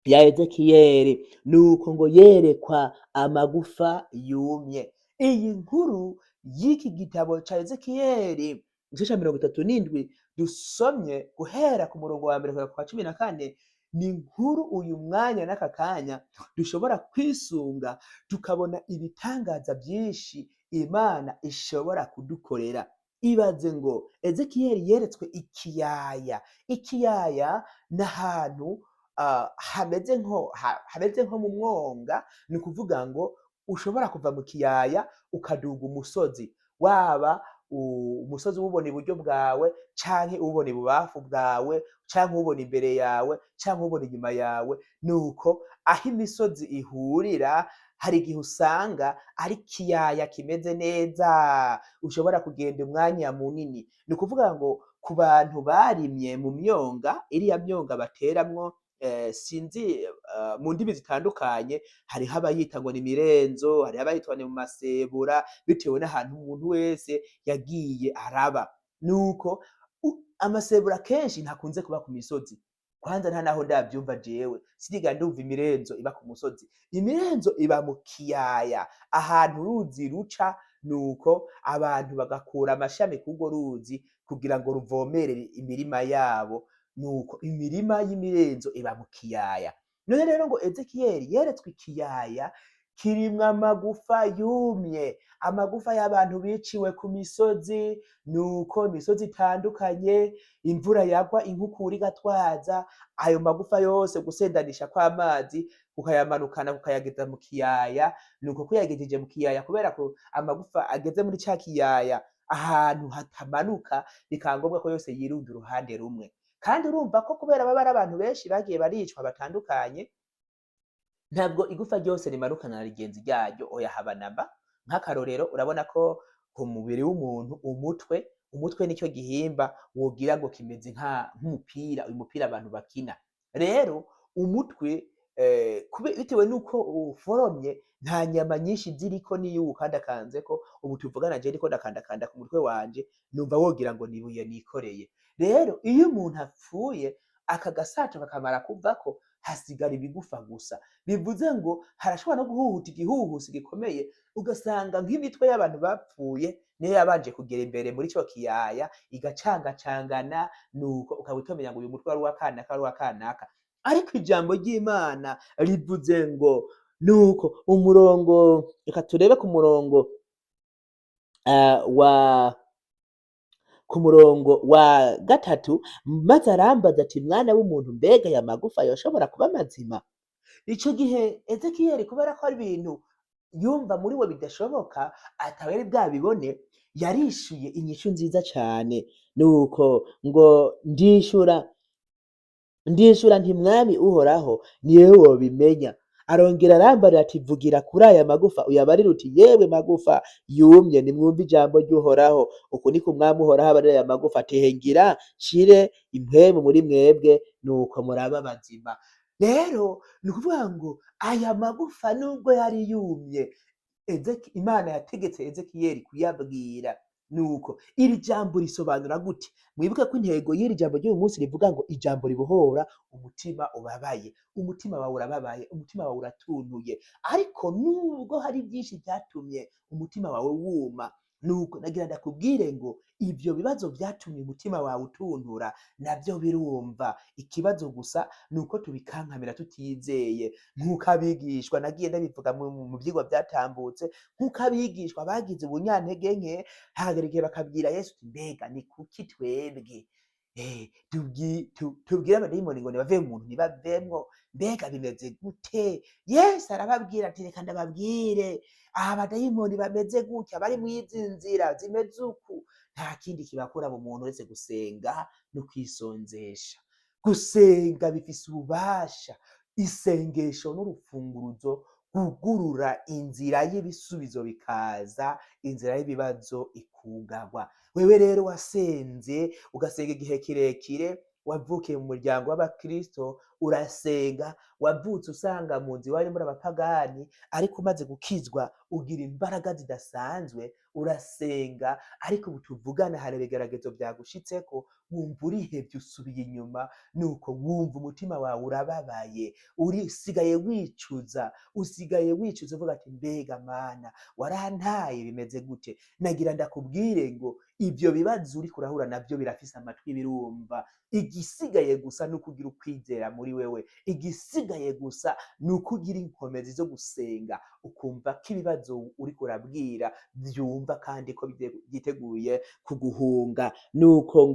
ya Ezekiyeli, nuko ngo yerekwa amagufa yumye. Iyi nkuru y'iki gitabo ca Ezekiyeli igice ca 37 dusomye guhera ku murongo wa mbere kugera ku wa 14, ni inkuru uyu mwanya n'aka kanya dushobora kwisunga, tukabona ibitangaza vyinshi Imana ishobora kudukorera. Ibaze ngo Ezekiyeli yeretswe ikiyaya. Ikiyaya n'ahantu hameze nko mu mwonga, ni ukuvuga ngo ushobora kuva mu kiyaya ukaduga umusozi, waba umusozi uwubona iburyo bwawe, canke uwubona ibubafu bwawe, canke uwubona imbere yawe, canke uwubona inyuma yawe. Nuko aho imisozi ihurira, hari igihe usanga ari ikiyaya kimeze neza, ushobora kugenda umwanya munini. Ni ukuvuga ngo ku bantu barimye mu myonga, iriya myonga bateramwo sinzi mu ndimi zitandukanye, hariho abayita ngo ni mirenzo, hariho abayita ni mu masebura, bitewe n'ahantu umuntu wese yagiye araba. Nuko amasebura kenshi ntakunze kuba ku misozi, kwanza nta naho ndavyumva jewe, siriga ndumva imirenzo iba ku musozi. Imirenzo iba mu kiyaya, ahantu uruzi ruca nuko abantu bagakura amashami k'urwo ruzi kugira ngo ruvomerere imirima yabo, nuko imirima y'imirenzo iba mu kiyaya. None rero ngo Ezekiyeli yeretswe ikiyaya kirimwo amagufa yumye, amagufa y'abantu biciwe ku misozi, nuko imisozi itandukanye, imvura yagwa inkukura igatwaza ayo magufa yose, gusendanisha kw'amazi kukayamanukana kukayageza mu kiyaya, nuko kuyagejeje mu kiyaya kubera ko amagufa ageze muri ca kiyaya ahantu hatamanuka, bikaba ngombwa ko yose yirunda uruhande rumwe. Kandi urumva ko kubera baba ari abantu benshi bagiye baricwa batandukanye, ntabwo igufa ryose rimanukana na rigenzi ryaryo, oya haba namba. Nk'akarorero urabona ko ku mubiri w'umuntu umutwe nico gihimba wogira ngo kimeze nk'umupira, uyu mupira abantu bakina. Rero umutwe bitewe nuko uforomye nta nyama nyinshi ziriko, niyo uwukandakanzeko, ubu tuvugana je ndiko ndakandakanda ku mutwe wanje numva wogira ngo ni ibuye nikoreye. Rero iyo umuntu apfuye aka gasato kakamara kuvako, hasigara ibigufa gusa, bivuze ngo harashobora no guhuhuta igihuhusi gikomeye, ugasanga nk'imitwe y'abantu bapfuye niyo yabanje kugera imbere muri ico kiyaya igacangacangana, nuko ukaba utomenya ngo uyu mutwe wari uwa kanaka wari uwa kanaka. Ariko ijambo ry'Imana rivuze ngo nuko umurongo, reka turebe ku murongo wa gatatu, maze arambaza ati mwana w'umuntu, mbega aya magufa yoshobora kuba mazima? Ico gihe Ezekiyeli kubera ko ari ibintu yumva muri we bidashoboka, atawari bwabibone, yarishuye inyishu nziza cane, nuko ngo ndishura nti mwami uhoraho, niwe wobimenya. Arongera arambarira ati vugira kuri aya magufa uyabarire uti yewe magufa yumye, nimwumve ijambo ry'Uhoraho. Uku niko umwami Uhoraho abarira aya magufa ati ngira nshire impwemu muri mwebwe, nuko muraba bazima. Rero ni ukuvuga ngo aya magufa nubwo yari yumye, Imana yategetse Ezekiyeli kuyabwira. Nuko iri jambo risobanura gute? Mwibuke ko intego y'iri jambo ry'uyu munsi rivuga ngo ijambo ribohora umutima ubabaye. Umutima wawe urababaye, umutima wawe uratuntuye, ariko nubwo hari byinshi byatumye umutima wawe wuma, nuko nagira ndakubwire ngo ivyo bibazo vyatumye umutima wawe utuntura navyo birumva. Ikibazo gusa nuko tubikankamira tutizeye, nk'uko abigishwa nagiye ndabivuga mu vyigwa vyatambutse, nk'uko abigishwa bagize ubunyantege nke, hagera igihe bakabwira Yesu uti mbega ni kuki twebwe tubwire abadayimoni ngo nibave mu muntu ntibavemwo, mbega bimeze gute? Yesu arababwira ati reka ndababwire, abadayimoni bameze gutya, bari mw'izi nzira zimeze uku, nta kindi kibakura mu muntu uretse gusenga no kwisonzesha. Gusenga bifise ububasha, isengesho n'urufunguruzo rwugurura inzira y'ibisubizo bikaza, inzira y'ibibazo ikugagwa. Wewe rero wasenze ugasenga igihe kirekire, wavukiye mu muryango w'abakristo urasenga, wavutse usanga mu nzu iwanyu muri abapagani, ariko umaze gukizwa ugira imbaraga zidasanzwe, urasenga, ariko ubu tuvugana hari ibigeragezo vyagushitseko, wumva urihevye usubiye inyuma, nuko wumva umutima wawe urababaye, usigaye wicuza uvuga ati mbega Mana warantaye bimeze gute? Nagira ndakubwire ngo ivyo bibazo uriko urahura navyo birafise amatwi birumva. Igisigaye gusa nuko ugira ukwizera muri wewe, igisigaye gusa nuko ugira inkomezi zo gusenga, ukumva ko ibibazo uriko urabwira vyumva kandi ko vyiteguye kuguhunga. Nuko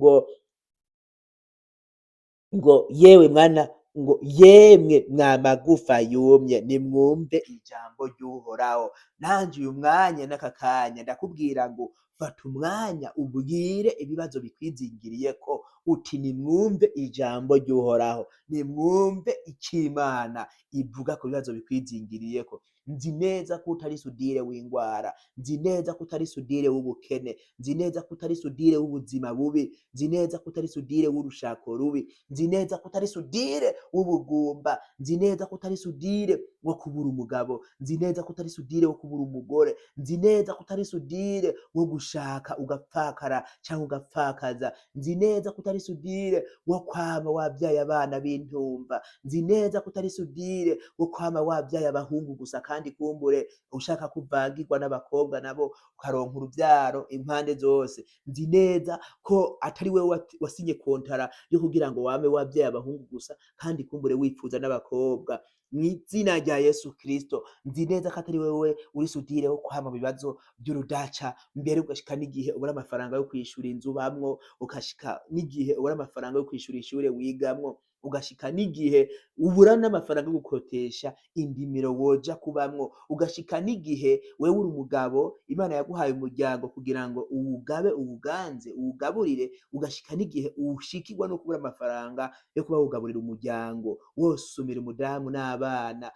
ngo yewe mwana, ngo yemwe mwa magufa yumye, nimwumve ijambo ry'Uhoraho. Nanje uyu mwanya n'aka kanya ndakubwira ngo fata umwanya ubwire ibibazo bikwizingiriyeko uti nimwumve ijambo ry'Uhoraho, nimwumve ico Imana ivuga ku bibazo bikwizingiriyeko. Nzi neza ko utari sudire w'ingwara, nzi neza ko utari sudire w'ubukene, nzi neza ko utari sudire w'ubuzima bubi, nzi neza ko utari sudire w'urushako rubi, nzi neza ko utari sudire w'ubugumba, nzi neza ko utari sudire wo kubura umugabo, nzi neza ko utari sudire wo kubura umugore, nzi neza ko utari sudire wo gushaka ugapfakara canke ugapfakaza, nzi neza ko utari sudire wo kwama wavyaye abana b'intumva, nzi neza ko utari sudire wo kwama wavyaye abahungu gusa kandi kandi kumbure ushaka kuvagirwa n'abakobwa nabo ukaronka uruvyaro impande zose, nzi neza ko atari wewe wasinye kontara yo kugira ngo wame wavyaye abahungu gusa kandi kumbure wipfuza n'abakobwa. Mw'izina rya Yesu Kristo nzi neza ko atari wewe uri sudire wo kwama mu bibazo vy'urudaca, mbere ugashika n'igihe ubura amafaranga yo kwishura inzu ubamwo, ugashika n'igihe ubura amafaranga yo kwishura ishure wigamwo, ugashika n'igihe ubura n'amafaranga yo gukotesha indimiro woja kubamwo, ugashika n'igihe wewe uri umugabo Imana yaguhaye umuryango kugira ngo uwugabe, uwuganze, uwugaburire, ugashika n'igihe ushikirwa no kubura amafaranga yo kuba wogaburira umuryango, wosumira umudamu n'abana,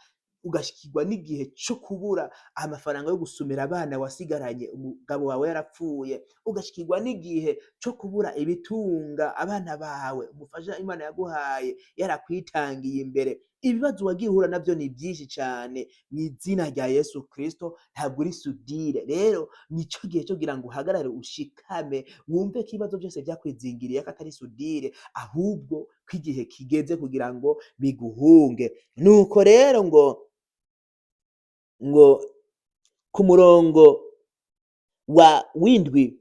ugashikirwa n'igihe co kubura amafaranga yo gusumira abana wasigaranye umugabo wawe yarapfuye, ugashikirwa n'igihe co kubura ibitunga abana bawe umufasha Imana yaguhaye yarakwitangiye imbere. Ibibazo wagiye uhura navyo ni vyinshi cane, mw'izina rya Yesu Kristo ntabwo uri sudire. Rero nico gihe co kugira ngo uhagarare ushikame, wumve ko ibibazo vyose vyakwizingiriye ko atari sudire, ahubwo ko igihe kigeze kugira ngo biguhunge. Nuko rero ngo ku murongo w'indwi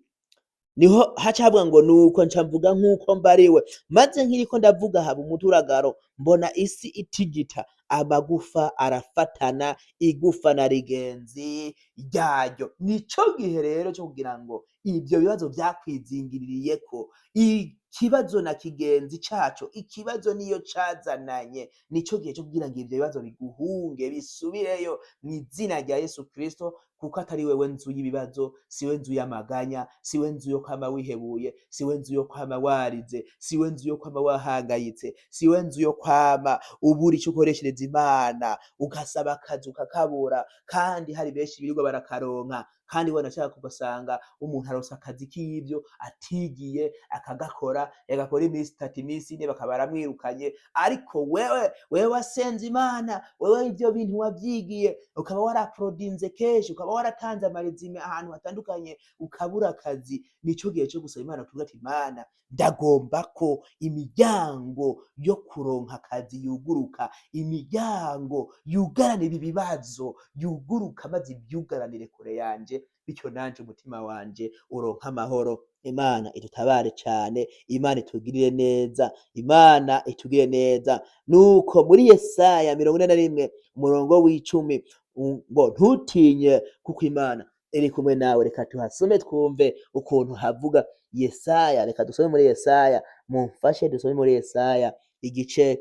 niho haca havuga ngo nuko nca mvuga nk'uko mbariwe, maze nkiriko ndavuga haba umuturagaro, mbona isi itigita, amagufa arafatana, igufa na rigenzi ryaryo. Nico gihe rero co kugira ngo ivyo bibazo vyakwizingiriyeko, ikibazo na kigenzi caco, ikibazo niyo cazananye, nico gihe co kugira ngo ivyo bibazo biguhunge bisubireyo mw'izina rya Yesu Kristo, kuko atari wewe nzu y'ibibazo, siwe nzu y'amaganya, siwe nzu yo kwama wihebuye, siwe nzu yo kwama warize, siwe nzu yo kwama wahangayitse, siwe nzu yo kwama ubura ico ukoreshereza Imana, ugasaba akazi ukakabura, kandi hari benshi birirwa barakaronka, kandi wanashaka ugasanga umuntu aronse akazi k'ivyo atigiye akagakora, yagakora imisi 3 imisi 4 bakaba baramwirukanye, ariko wewe wasenze Imana, wewe ivyo bintu wavyigiye, ukaba waraprodinze kenshi, ukaba waratanze amaresume ahantu hatandukanye, ukabura akazi. Nico gihe co gusaba Imana tuvuga ati Imana ndagomba ko imiryango yo kuronka akazi yuguruka, imiryango yugaranira ibibazo yuguruka, maze ivyugaranire kure yanje, bityo nanje umutima wanje uronka amahoro. Imana idutabare cane, Imana itugirire neza, Imana itugirire neza. Nuko muri Yesaya 41 umurongo w'icumi ngo ntutinye kuko Imana iri kumwe nawe. Reka tuhasome twumve ukuntu havuga. Yesaya, reka dusome muri Yesaya, mumfashe dusome muri Yesaya igice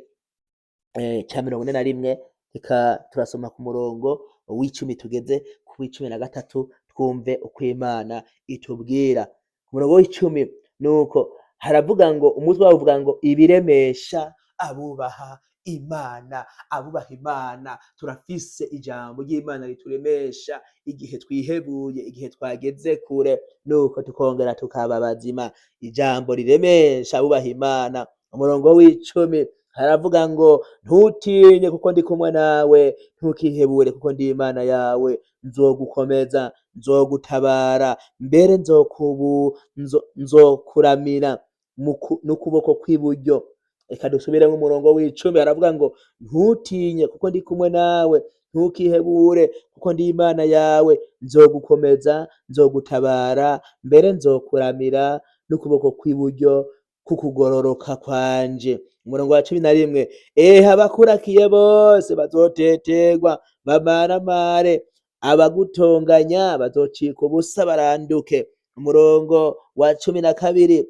ca 41, reka turasoma ku murongo w'icumi tugeze ku w'icumi na gatatu, twumve uko Imana itubwira. Ku murongo w'icumi nuko haravuga ngo, umutwe wavuga ngo ibiremesha abubaha Imana, abubaha Imana. Turafise ijambo ry'Imana rituremesha igihe twihebuye, igihe twageze kure, nuko tukongera tukaba bazima. Ijambo riremesha abubaha Imana. Umurongo w'icumi haravuga ngo ntutinye kuko ndi kumwe nawe, ntukihebure kuko ndi Imana yawe, nzogukomeza, nzogutabara, mbere nzokuramira n'ukuboko kw'iburyo. Reka dusubiremo umurongo w'icumi, haravuga ngo ntutinye kuko ndi kumwe nawe, ntukihebure kuko ndi Imana yawe, nzogukomeza, nzogutabara, mbere nzokuramira n'ukuboko kw'iburyo kukugororoka kwanje. Umurongo wa 11, abakurakiye bose bazoteterwa bamaramare, abagutonganya bazocika ubusa baranduke. Umurongo wa 12,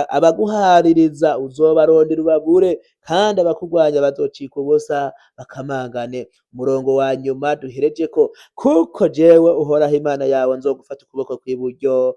abaguhaririza uzobarondera ubabure, kandi abakurwanya bazocika ubusa bakamangane. Umurongo wa nyuma duherejeko, kuko jewe Uhoraho Imana yawe nzogufata ukuboko kw'iburyo,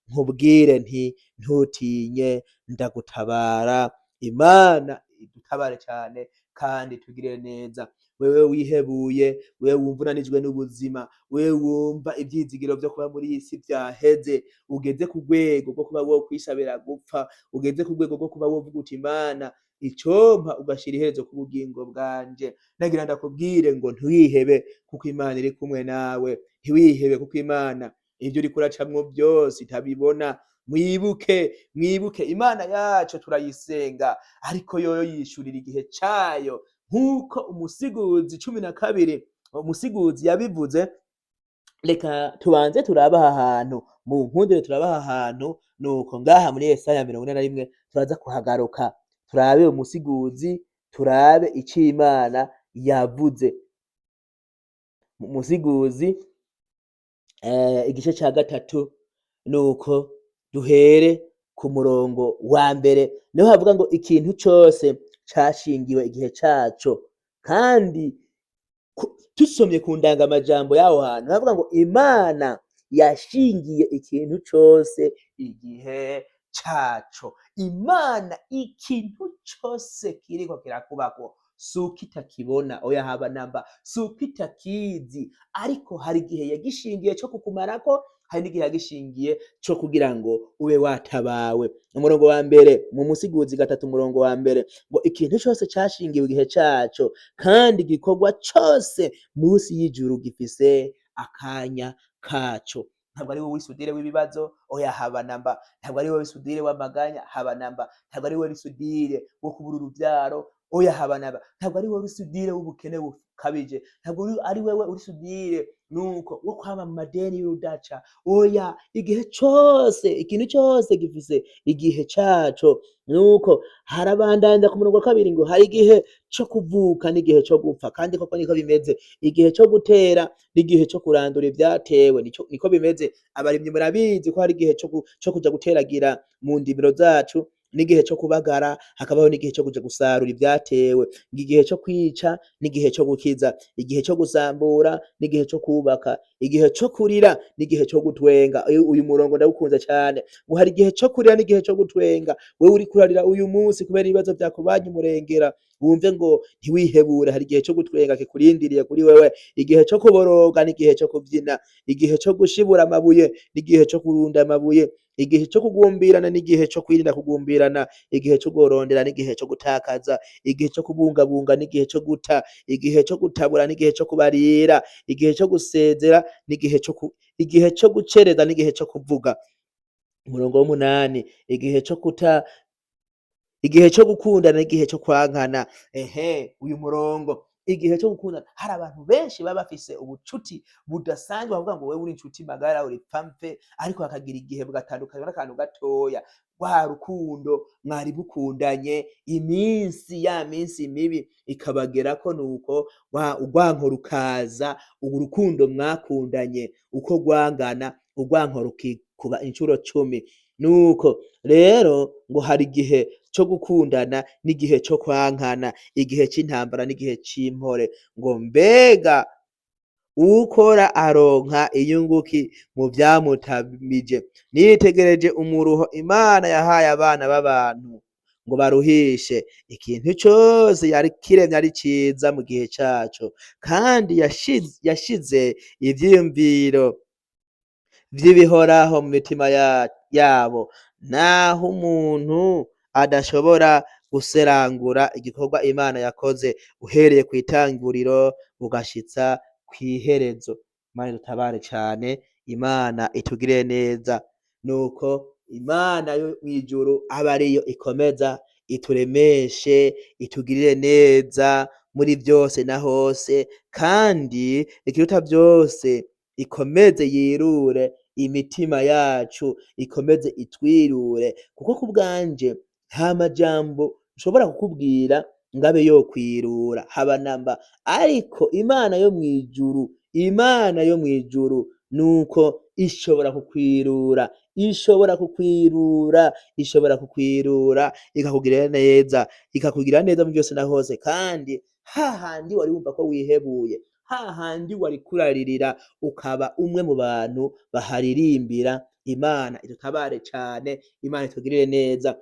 nkubwire nti ntutinye, ndagutabara. Imana idutabare cyane kandi tugirire neza. Wewe wihebuye, wewe wumva unanijwe n'ubuzima, wewe wumva ivyizigiro vyo kuba muri iyi si vyaheze, ugeze ku rwego rwo kuba wokwisabira gupfa, ugeze ku rwego rwo kuba wovuga uti Imana icompa ugashira iherezo ku bugingo bwanje, nagira ndakubwire ngo ntiwihebe kuko Imana iri kumwe nawe, ntiwihebe kuko Imana ivyo uriko uracamwo vyose itabibona. Mwibuke Imana yacu turayisenga, ariko yoyo yishurira igihe cayo, nk'uko Umusiguzi 12 Umusiguzi yabivuze. Reka tubanze turabe aha hantu, munkundire turabe aha hantu, nuko ngaha muri Yesaya 41 turaza kuhagaruka, turabe umusiguzi, turabe ico Imana yavuze. Umusiguzi igice ca gatatu, nuko duhere ku murongo wa mbere, niho havuga ngo ikintu cose cashingiwe igihe caco, kandi dusomye ku ndangamajambo y'aho hantu havuga ngo Imana yashingiye ikintu cose igihe caco. Imana ikintu cose kiriko kirakubako suko itakibona, oya haba namba, suko itakizi, ariko hari igihe yagishingiye co kukumarako, hari n'igihe yagishingiye co kugira ngo ube watabawe. Umurongo wa mbere mu Musiguzi 3 umurongo wa mbere ngo ikintu cose cashingiwe igihe caco, kandi igikorwa cose munsi y'ijuru gifise akanya kaco. Ntabwo ari wowe wisudire w'ibibazo, oya haba namba, ntabwo ari wowe wisudire w'amaganya, haba namba, ntabwo ari wowe wisudire wo kubura uruvyaro, oya haba namba, ntabwo ari wowe wisudire w'ubukene bukabije, ntabwo ari wewe wisudire nuko wo kwama mu madeni y'urudaca, oya, igihe cose, ikintu cose gifise igihe caco. Nuko harabandanya ku murongo wa kabiri ngo hari igihe co kuvuka n'igihe co gupfa, kandi koko niko bimeze, igihe co gutera n'igihe co kurandura ivyatewe, niko bimeze. Abarimyi murabizi ko hari igihe co kuja guteragira mu ndimiro zacu, n'igihe co kubagara, hakabaho n'igihe co kuja gusarura ivyatewe, igihe co kwica n'igihe co gukiza, igihe co gusambura n'igihe co kubaka, igihe co kurira n'igihe co gutwenga. Uyu murongo ndawukunze cane, ngo hari igihe co kurira n'igihe co gutwenga. Wewe uriko urarira uyu munsi kubera ibibazo vyakubanye umurengera, wumve ngo ntiwihebure, hari igihe co gutwenga kikurindiriye kuri wewe, igihe co kuboroga n'igihe co kuvyina, igihe co gushibura amabuye n'igihe co kurunda amabuye, igihe co kugumbirana n'igihe co kwirinda kugumbirana, igihe co gorondera n'igihe co gutakaza, igihe co kubungabunga n'igihe co guta, igihe co gutabura n'igihe co kubarira, igihe co gusezera n'igihe co gucereza n'igihe co kuvuga. Umurongo w'umunani, igihe co gukundana n'igihe co kwankana. Uyu murongo, igihe co gukundana, hari abantu benshi baba bafise ubucuti budasanzwe, bavuga ngo wewe uri inshuti magara, uri pampe, ariko hakagira igihe bugatandukanywa n'akantu gatoya. Rwa rukundo mwari bukundanye, ya minsi mibi ikabagerako, nuko urwanko rukaza, urukundo mwakundanye uko rwangana, urwanko rukikuba incuro 10. Nuko rero ngo hari igihe co gukundana n'igihe co kwankana, igihe c'intambara n'igihe c'impore. Ngo mbega uwukora aronka inyunguki mu vyamutamije, nitegereje umuruho Imana yahaye abana b'abantu ngo baruhishe. Ikintu cose kiremye ari ciza mu gihe caco, kandi yashize ivyiyumviro vy'ibihoraho mu mitima yabo, naho umuntu adashobora guserangura igikorwa Imana yakoze uhereye kw'itanguriro ugashitsa kw'iherezo. Imana dutabare cane, Imana itugirire neza. Nuko Imana yo mw'ijuru aba ariyo ikomeza ituremeshe, itugirire neza muri vyose na hose, kandi ikiruta vyose ikomeze yirure imitima yacu, ikomeze itwirure, kuko kubwanje nta majambo nshobora kukubwira ngabe yokwirura, haba namba. Ariko Imana yo mw'ijuru, Imana yo mw'ijuru, nuko ishobora kukwirura, ishobora kukwirura, ikakugirira neza mu byose na hose. Kandi hahandi wari wumva ko wihebuye, hahandi wari kuraririra, ukaba umwe mu bantu baharirimbira. Imana idutabare cane, Imana itugirire neza.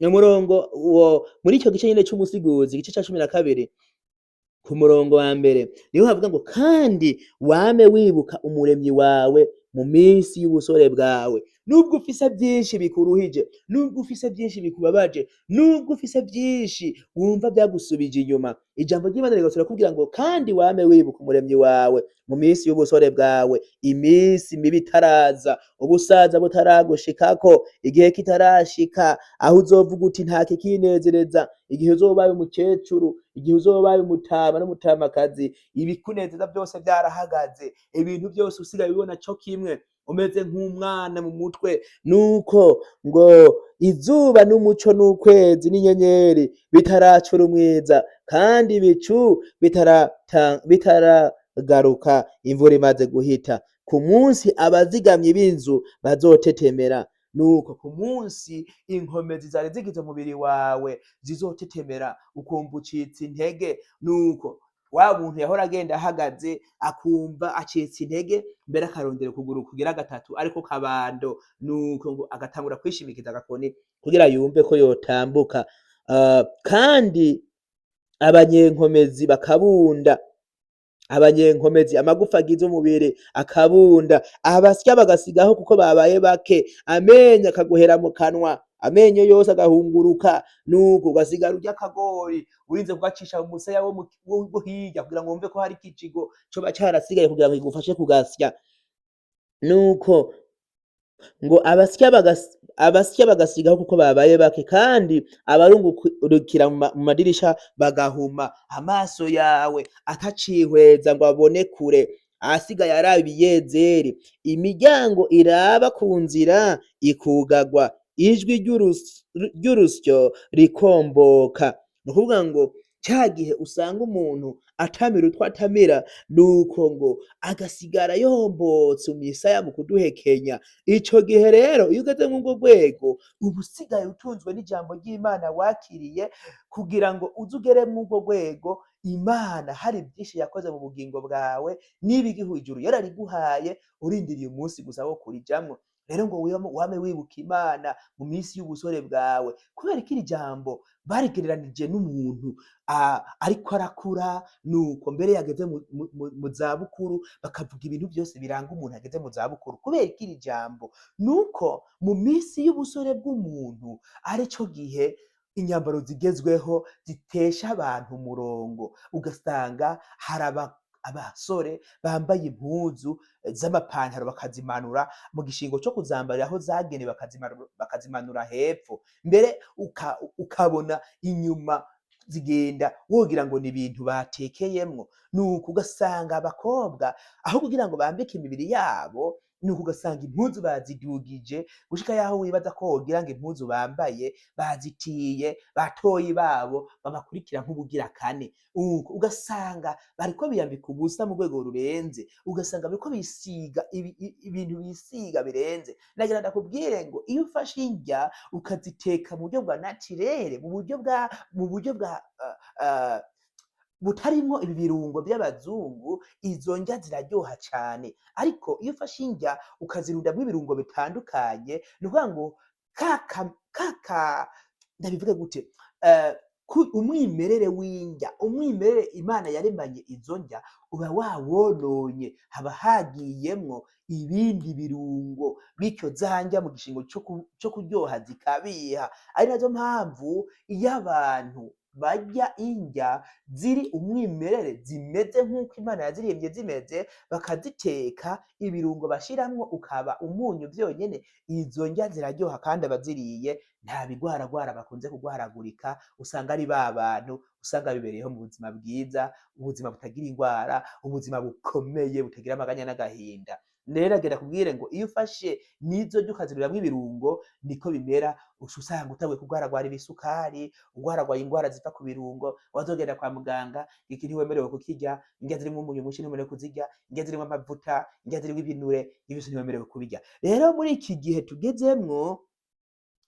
Umurongo wo muri ico gice nyene c'Umusiguzi, igice ca 12 ku murongo wa mbere, niho havuga ngo kandi wame wibuka umuremyi wawe mu minsi y'ubusore bwawe, nubwo ufise byinshi bikuruhije, nubwo ufise byinshi bikubabaje, nubwo ufise byinshi wumva byagusubije inyuma, ijambo ry'Imana rigasubira kugira ngo kandi wame wibuka umuremyi wawe mu minsi y'ubusore bwawe, iminsi mibi itaraza, ubusaza butaragushikako, igihe kitarashika aho uzovuga uti nta kikinezereza, igihe uzobaye umukecuru, igihe uzobaye umutama n'umutamakazi, ibikunezeza byose byarahagaze, ibintu byose usigaye ubibona co kimwe, umeze nk'umwana mu mutwe, nuko ngo izuba n'umuco n'ukwezi n'inyenyeri bitaracura umwiza, kandi ibicu bitaragaruka, imvura imaze guhita, ku munsi abazigamyi b'inzu bazotetemera, nuko ku munsi inkomezi zari zigize umubiri wawe zizotetemera, ukumva ucitse intege, nuko wa muntu yahora agenda ahagaze akumva acitse intege, mbere akarondera ukuguru kugira gatatu ariko kabando, nuko ngo agatangura kwishimikiza agakoni kugira yumve ko yotambuka, kandi abanyenkomezi bakabunda, abanyenkomezi amagufa agize umubiri akabunda, abasya bagasigaho kuko babaye bake, amenyo akaguhera mu kanwa, amenyo yose agahunguruka, nuko ugasigara urya akagori urinze kugacisha mu musaya wo hirya kugira ngo wumve ko hari ikijigo coba carasigaye kugira ngo kigufashe kugasya, nuko ngo abasya bagasigaho kuko babaye bake, kandi abarungurukira mu madirisha bagahuma, amaso yawe atacihweza ngo abone kure, ahasigaye araba ibiyezeri, imiryango iraba ku nzira ikugagwa, ijwi ry'urusyo rikomboka. Ni ukuvuga ngo ca gihe usanga umuntu atamira utwo atamira, nuko ngo agasigara yombotse umusaya mu kuduhekenya, ico gihe rero iyo ugeze mw'urwo rwego uba usigaye utunzwe n'ijambo ry'Imana wakiriye, kugira ngo uze ugere mw'urwo rwego Imana hari byinshi yakoze mu bugingo bwawe, niba igihu ijuru yarariguhaye urindiriye umunsi gusa wo kurijamwo. Rero ngo wame wibuka Imana mu minsi y'ubusore bwawe, kubera ko iri jambo barigereranije n'umuntu ariko arakura, nuko mbere yageze mu zabukuru bakavuga ibintu byose biranga umuntu ageze mu zabukuru, kubera ko iri jambo nuko mu minsi y'ubusore bw'umuntu arico gihe inyambaro zigezweho zitesha abantu umurongo, ugasanga hari abasore bambaye impuzu z'amapantaro bakazimanura mu gishingo co kuzambarira aho zagenewe, bakazimanura hepfo, mbere ukabona inyuma zigenda wogira ngo ni ibintu batekeyemwo, nuko ugasanga abakobwa aho kugira ngo bambike imibiri yabo, nuko ugasanga impuzu bazidugije gushika yaho wibaza ko wogira ngo impuzu bambaye bazitiye batoyi babo babakurikira nk'ubugira kane, ugasanga bariko biyambika ubusa mu rwego rurenze, ugasanga bariko bisiga ibintu bisiga birenze. Nagira ndakubwire ngo iyo ufashe indya ukaziteka mu buryo bwa naturel, mu buryo bwa butarimwo ibi birungo by'abazungu, izo ndya ziraryoha cane, ariko iyo ufashe indya ukazirundamwo ibirungo bitandukanye, ni ukuvuga ngo ndabivuge gute, umwimerere w'indya, umwimerere Imana yaremanye izo ndya uba wawononye, haba hagiyemwo ibindi birungo, bityo za ndya mu gishingo co kuryoha zikabiha. Ari nazo mpamvu iyo abantu barya indya ziri umwimerere, zimeze nk'uko Imana yaziremye zimeze, bakaziteka ibirungo bashiramwo ukaba umunyu vyonyene, izo ndya ziraryoha, kandi abaziriye nta bigwaragwara bakunze kugwaragurika, usanga ari ba bantu usanga bibereyeho mu buzima bwiza, ubuzima butagira ingwara, ubuzima bukomeye butagira amaganya n'agahinda. Rero agenda kubwire ngo iyo ufashe n'izo ndya ukaziriramwo ibirungo niko bimera, uca usanga utabuye kugwaragwara ibisukari, ugwaragwaye ingwara ziva ku birungo, wazogenda kwa muganga iki ntiwemerewe kukirya, indya zirimwo umunyu mwinshi ntiwemerewe kuzirya, indya zirimwo amavuta, indya zirimwo ibinure, ivyo vyose ntiwemerewe kubirya. Rero muri iki gihe tugezemwo,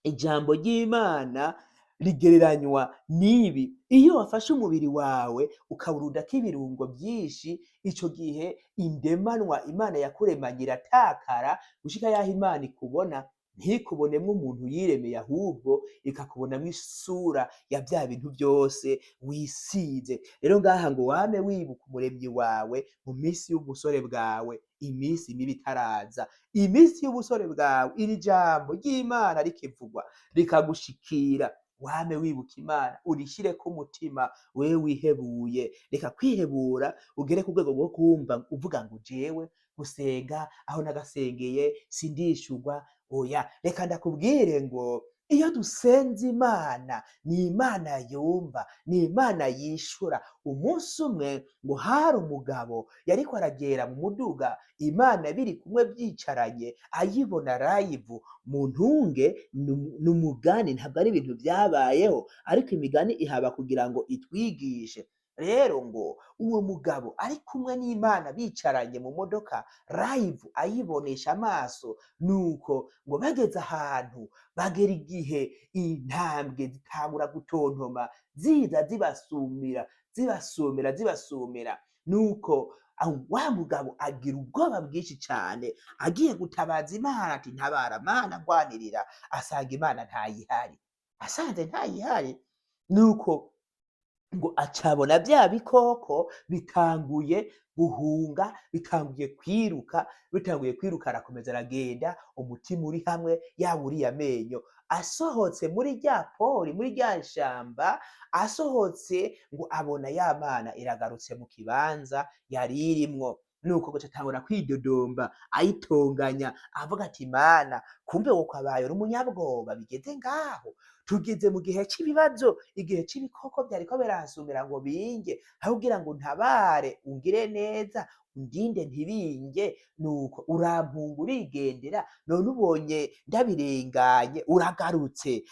ijambo ry'Imana rigereranywa n'ibi: iyo wafashe umubiri wawe ukawurundako ibirungo vyinshi, ico gihe indemanwa Imana yakuremanye iratakara gushika yaho Imana ikubona, ntikubonemo umuntu yiremeye, ahubwo ikakubonamo isura ya bya bintu byose wisize. Rero ngaha ngo wame wibuka umuremyi wawe mu minsi y'ubusore bwawe, iminsi mibi itaraza. Iminsi y'ubusore bwawe, iri jambo ry'Imana rikivugwa rikagushikira, wame wibuka Imana, urishireko umutima, wewe wihebuye. Reka kwihebura ugere ku rwego rwo kumva uvuga ngo jewe gusenga aho nagasengeye sindishurwa. Oya, reka ndakubwire ngo iyo dusenze Imana, ni Imana yumva, ni Imana yishura. Umunsi umwe ngo hari umugabo yariko aragera mu muduga, Imana biri kumwe vyicaranye, ayibona live. Mu ntunge ni umugani, ntabwo ari ibintu vyabayeho, ariko imigani ihaba kugira ngo itwigishe. Rero ngo uwo mugabo ari kumwe n'Imana bicaranye mu modoka live, ayibonesha amaso. Nuko ngo bageze ahantu, bagera igihe intambwe zitangura gutontoma, ziza zibasumira. Nuko wa mugabo agira ubwoba bwinshi cane, agiye gutabaza Imana ati ntabara Mana ngwanirira, asanga Imana ntayihari. Asanze ntayihari, nuko ngo acabona vya bikoko bitanguye guhunga, bitanguye kwiruka, arakomeza aragenda, umutima uri hamwe, yawuriye amenyo. Asohotse muri rya pori, muri rya shamba, asohotse ngo abona ya Mana iragarutse mu kibanza yari irimwo. Nuko gaca atangura kwidodomba, ayitonganya, avuga ati Mana, kumbe wo kwabaye uri umunyabwoba bigeze ngaho? Tugeze mu gihe c'ibibazo, igihe c'ibikoko vyariko biransumira ngo binge, aho kugira ngo untabare ungire neza undinde ntibinge, nuko urampunga urigendera, none ubonye ndabirenganye uragarutse.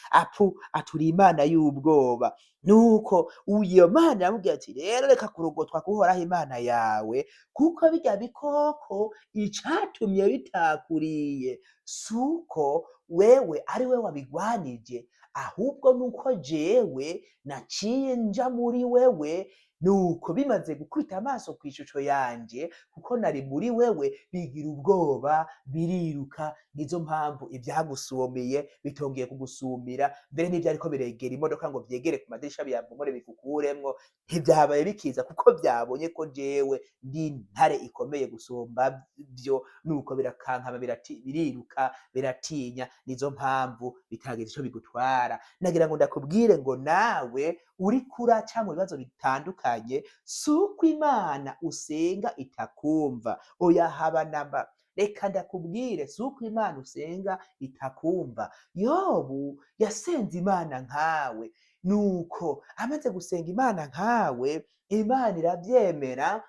Uri Imana y'ubwoba. Nuko iyo Mana iramubwira ati rero reka kurogotwa kuhoraho Imana yawe, kuko birya bikoko icatumye bitakuriye suko wewe ari we wabigwanije, ahubwo nuko jewe naciye nja muri wewe. Nuko bimaze gukubita amaso kw'ishusho yanje, kuko nari muri wewe, bigira ubwoba biriruka. Nizo mpamvu ivyagusumeye bitongeye kugusumira, mbere n'ivyariko biregera imodoka ngo vyegere ku madirisha biyabomore bikukuremwo, ntivyabaye bikiza, kuko vyabonye ko jewe ndi intare ikomeye gusumba vyo. Nuko birakankama, biriruka, biratinya. Nizo mpamvu bitagize ico bigutwara. Nagira ngo ndakubwire ngo nawe uriko uraca mu bibazo bitandukanye, suko Imana usenga itakumva, oya haba namba. Reka ndakubwire, suko Imana usenga itakumva. Yobu yasenze Imana nkawe, nuko amaze gusenga Imana nkawe, Imana iravyemera.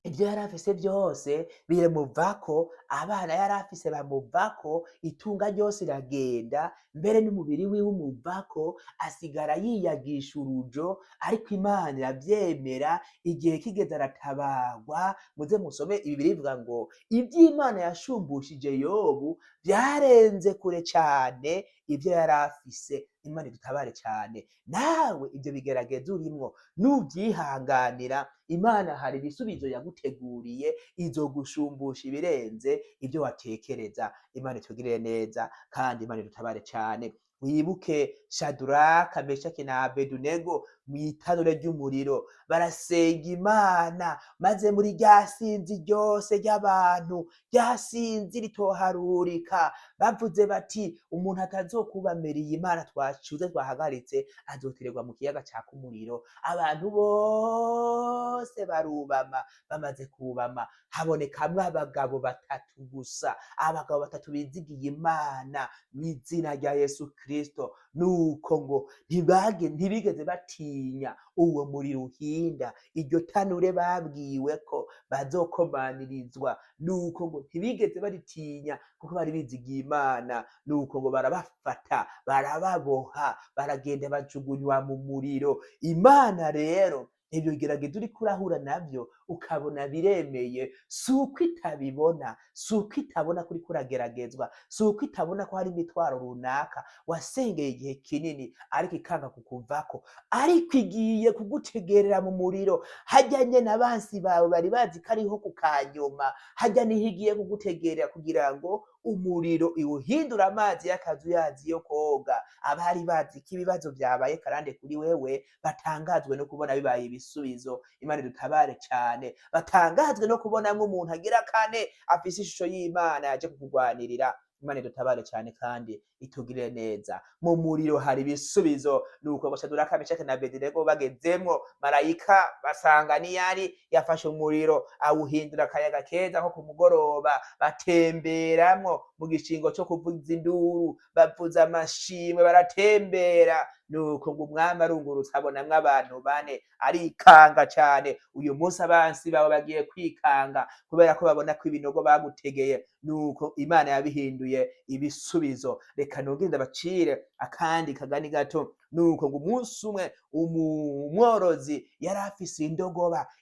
Ivyo yari afise vyose biramuvako, abana yari afise bamuvako, itunga ryose iragenda, mbere n'umubiri wiwe umuvako, asigara yiyagisha urujo. Ariko Imana iravyemera, igihe kigeze aratabarwa. Muze musome ibi birivuga ngo ivy'Imana yashumbushije Yobu vyarenze kure cane ivyo yari afise. Imana idutabare cane. Nawe ivyo bigerageza urimwo, nuvyihanganira, Imana hari ibisubizo yaguteguriye, izogushumbusha ibirenze ivyo watekereza. Imana itugirire neza, kandi Imana idutabare cane. Wibuke Shadraka, Meshaki na Abedunego mw'itanure ry'umuriro, barasenga Imana, maze muri rya sinzi ryose ry'abantu, rya sinzi ritoharurika, bavuze bati umuntu atazokubamira iyi Mana twacuze twahagaritse, azotererwa mu kiyaga caka umuriro. Abantu bose barubama. Bamaze kubama, habonekamwo abagabo batatu gusa, abagabo batatu bizigiye Imana mw'izina rya Yesu Kristo. Nuko ngo ntibigeze batinya uwo muriro uhinda, iryo tanure babwiwe ko bazokomanirizwa. Nuko ngo ntibigeze baritinya, kuko bari bizigiye Imana. Nuko ngo barabafata, barababoha, baragenda bajugunywa mu muriro. Imana rero ivyo bigerageza uriko urahura navyo ukabona biremeye, suko itabibona, suko itabona ko uriko urageragezwa, suko itabona ko hari imitwaro runaka wasengeye igihe kinini ariko ikanga kukuvako, ariko igiye kugutegerera mu muriro. Harya nyene abansi bawe bari bazi ko ariho ku kanyuma, harya niho igiye kugutegerera kugira ngo umuriro iwuhindura amazi y'akazuyazi yo koga. Abari bazi ko ibibazo vyabaye karande kuri wewe batangazwe no kubona bibaye ibisubizo. Imana idutabare cane, batangazwe no kubonamwo umuntu agira kane afise ishusho y'Imana yaje kukugwanirira. Imana idutabare cane kandi itugirire neza. Mu muriro hari ibisubizo. Nuko Shadaraka, Meshaki na Abedenego bagezemwo, marayika basanga niyari yafashe umuriro awuhindura akayaga keza nko ku mugoroba, batemberamwo mu gishingo co kuvuza induru, bavuza amashimwe, baratembera. Nuko ngo umwami arungurutse abonamwo abantu bane, arikanga cane. Uyu munsi abansi bawe bagiye kwikanga kubera ko babona ko ibinogo bagutegeye. Nuko Imana yabihinduye ibisubizo. Reka nongere ndabacire akandi kagani gato. Nuko ngo umunsi umwe umworozi yari afise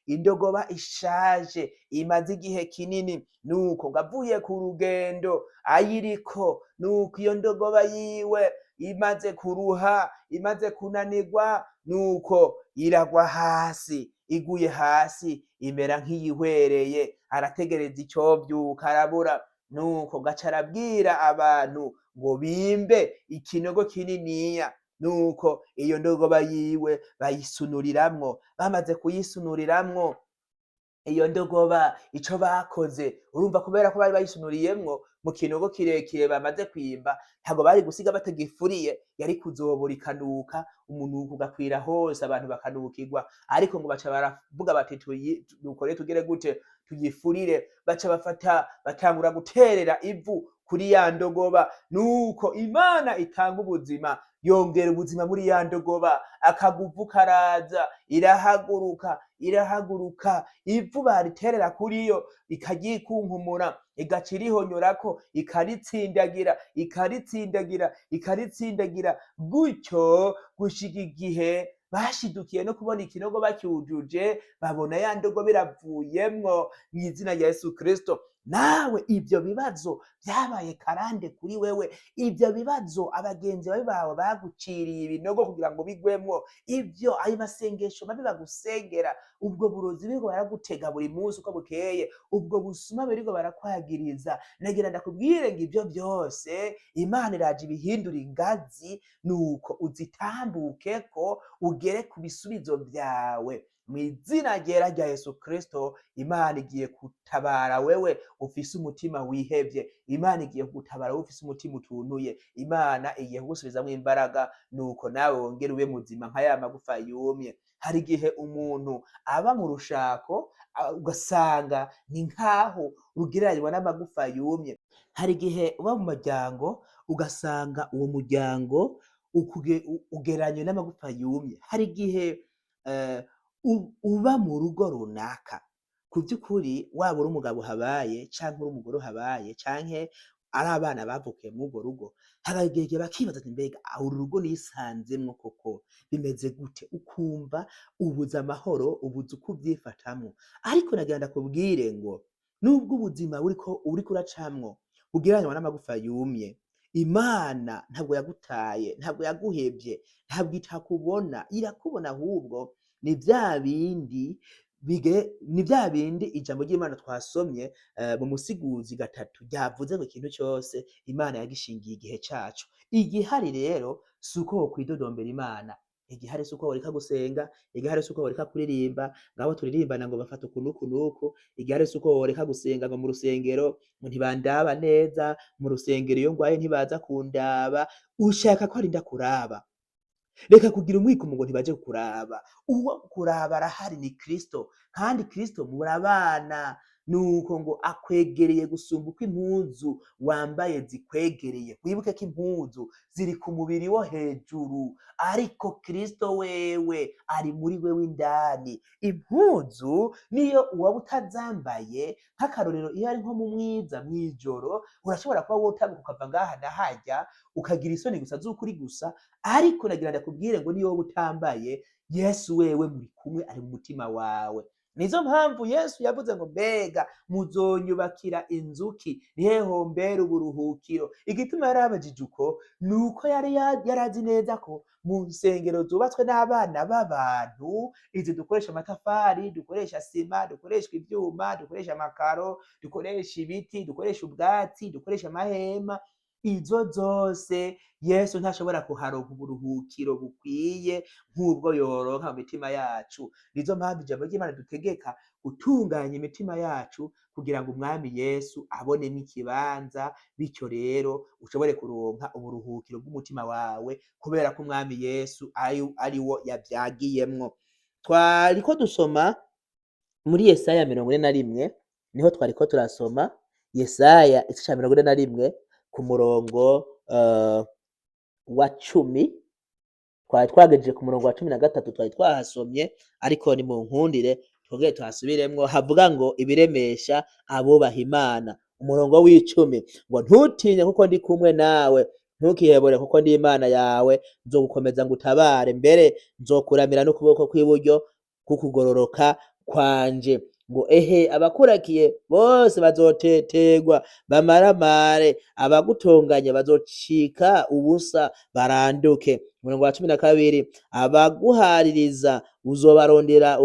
indogoba ishaje imaze igihe kinini. Nuko ngo avuye ku rugendo ayiriko, nuko iyo ndogoba yiwe imaze kuruha, imaze kunanirwa, nuko iragwa hasi. Iguye hasi imera nk'iyihwereye, arategereza icovyuka arabura. Nuko gaca arabwira abantu ngo bimbe ikinogo kininiya. Nuko iyo ndogoba yiwe bayisunuriramwo. Bamaze kuyisunuriramwo iyo ndogoba, ico bakoze urumva, kubera ko bari bayisunuriyemwo mu kinogo kirekire bamaze kwimba, ntago bari gusiga batagifuriye, yari kuzobora ikanuka, umunuko ugakwira hose, abantu bakanukirwa. Ariko ngo baca baravuga bati nuko rero tugire gute tuyifurire. Baca batangura guterera ivu kuri ya ndogoba. Nuko Imana itanga ubuzima, yongera ubuzima muri ya ndogoba. Akaguvu karaza, irahaguruka. Ivu bariterera kuri yo ikagyikunkumura, igaca irihonyorako, ikaritsindagira gutyo gushika igihe bashidukiye no kubona ikinogo bacyujuje, babona ya ndogoba iravuyemwo. Mw'izina rya Yesu Kristo, nawe ivyo bibazo vyabaye karande kuri wewe, ivyo bibazo abagenzi bawe baguciriye ibinogo kugira ngo bigwemwo, ivyo ayo masengesho mabi bagusengera, ubwo burozi biriko baragutega buri munsi uko bukeye, ubwo busuma biriko barakwagiriza, nagira ndakubwire ngo ivyo vyose Imana iraje ibihindura ingazi. Nuko uzitambukeko ugere ku bisubizo vyawe. Mw'izina ryera rya Yesu Kristo, Imana igiye gutabara wewe ufise umutima wihevye. Imana igiye gutabara wewe ufise umutima utuntuye. Imana igiye kugusubizamwo imbaraga, nuko nawe wongere ube muzima nka ya magufa yumye. Hari igihe umuntu aba mu rushako ugasanga ni nkaho ugereranywa n'amagufa yumye. Hari igihe uba mu muryango ugasanga uwo muryango ugereranywe n'amagufa yumye. Hari igihe uba mu rugo runaka, ku vy'ukuri waba uri umugabo uhabaye canke uri umugore uhabaye canke ari abana bavukiye mw'urwo rugo, haragera igihe bakibaza ati mbega uru rugo nisanzemwo koko bimeze gute? Ukumva ubuze amahoro, ubuze uko uvyifatamwo. Ariko nagira ndakubwire ngo nubwo ubuzima uriko uracamwo bugereranywa n'amagufa yumye, Imana ntabwo yagutaye, ntabwo yaguhevye, ntabwo itakubona, irakubona. Ahubwo ni vya bindi ijambo ry'Imana twasomye mu Musiguzi 3 ryavuze ngo ikintu cyose Imana yagishingiye igihe caco. Igihari rero suko wokwidodombera Imana, igihari suko woreka gusenga, igihari suko woreka kuririmba, ngabo turirimbana ngo bafata ukunuku nuku, igihari suko woreka gusenga ngo mu rusengero ngo ntibandaba neza, mu rusengero iyo ngwaye ntibaza kundaba. Ushaka ko arinda kuraba, reka kugira umwikomo ngo ntibaje kukuraba. Uwo kuraba arahari, ni Kristo, kandi Kristo murabana. Nuko ngo akwegereye gusumba uko impuzu wambaye zikwegereye. Wibuke ko impuzu ziri ku mubiri wo hejuru, ariko Kristo wewe ari muri wewe indani. Impuzu niyo uwaba utazambaye, nk'akarorero iyo ari nko mu mwiza mw'ijoro, urashobora kuba wotabuka ukava ngaha na harya ukagira isoni gusa z'ukuri gusa. Ariko nagira ndakubwire ngo niyo woba utambaye, Yesu wewe muri kumwe, ari mu mutima wawe. nizo mpamvu Yesu yavuze ngo mbega muzonyubakira inzuki nihe hombera uburuhukiro. Igituma yari abajije uko nuko yarazi neza ko mu nsengero zubatswe n'abana b'abantu, izi dukoresha amatafari, dukoresha sima, dukoresha ivyuma, dukoresha amakaro, dukoresha ibiti, dukoresha ubwatsi, dukoresha amahema, izo zose Yesu ntashobora kuharonka uburuhukiro bukwiye nk'ubwo yoronka mu mitima yacu. Nizo mpamvu ijambo ry'Imana dutegeka gutunganya imitima yacu kugira ngo umwami Yesu abonemo ikibanza, bityo rero ushobore kuronka uburuhukiro bw'umutima wawe kubera ko umwami Yesu ari wo yavyagiyemwo. Twariko dusoma muri Yesaya 41, niho twariko turasoma Yesaya igice ca 41 ku murongo wa 10, twari twagejeje ku murongo wa 13 twari twahasomye, ariko ni mu nkundire twongere tuhasubiremwo. Havuga ngo ibiremesha abubaha Imana, umurongo w'10 ngo ntutinye kuko ndi kumwe nawe, ntukihebure kuko ndi Imana yawe, nzogukomeza ngutabare, mbere nzokuramira n'ukuboko kw'iburyo kukugororoka kwanje. Ngo ehe abakurakiye bose bazotetegwa bamaramare, abagutonganya bazocika ubusa baranduke. Umurongo wa 12 abaguhaririza uzobarondera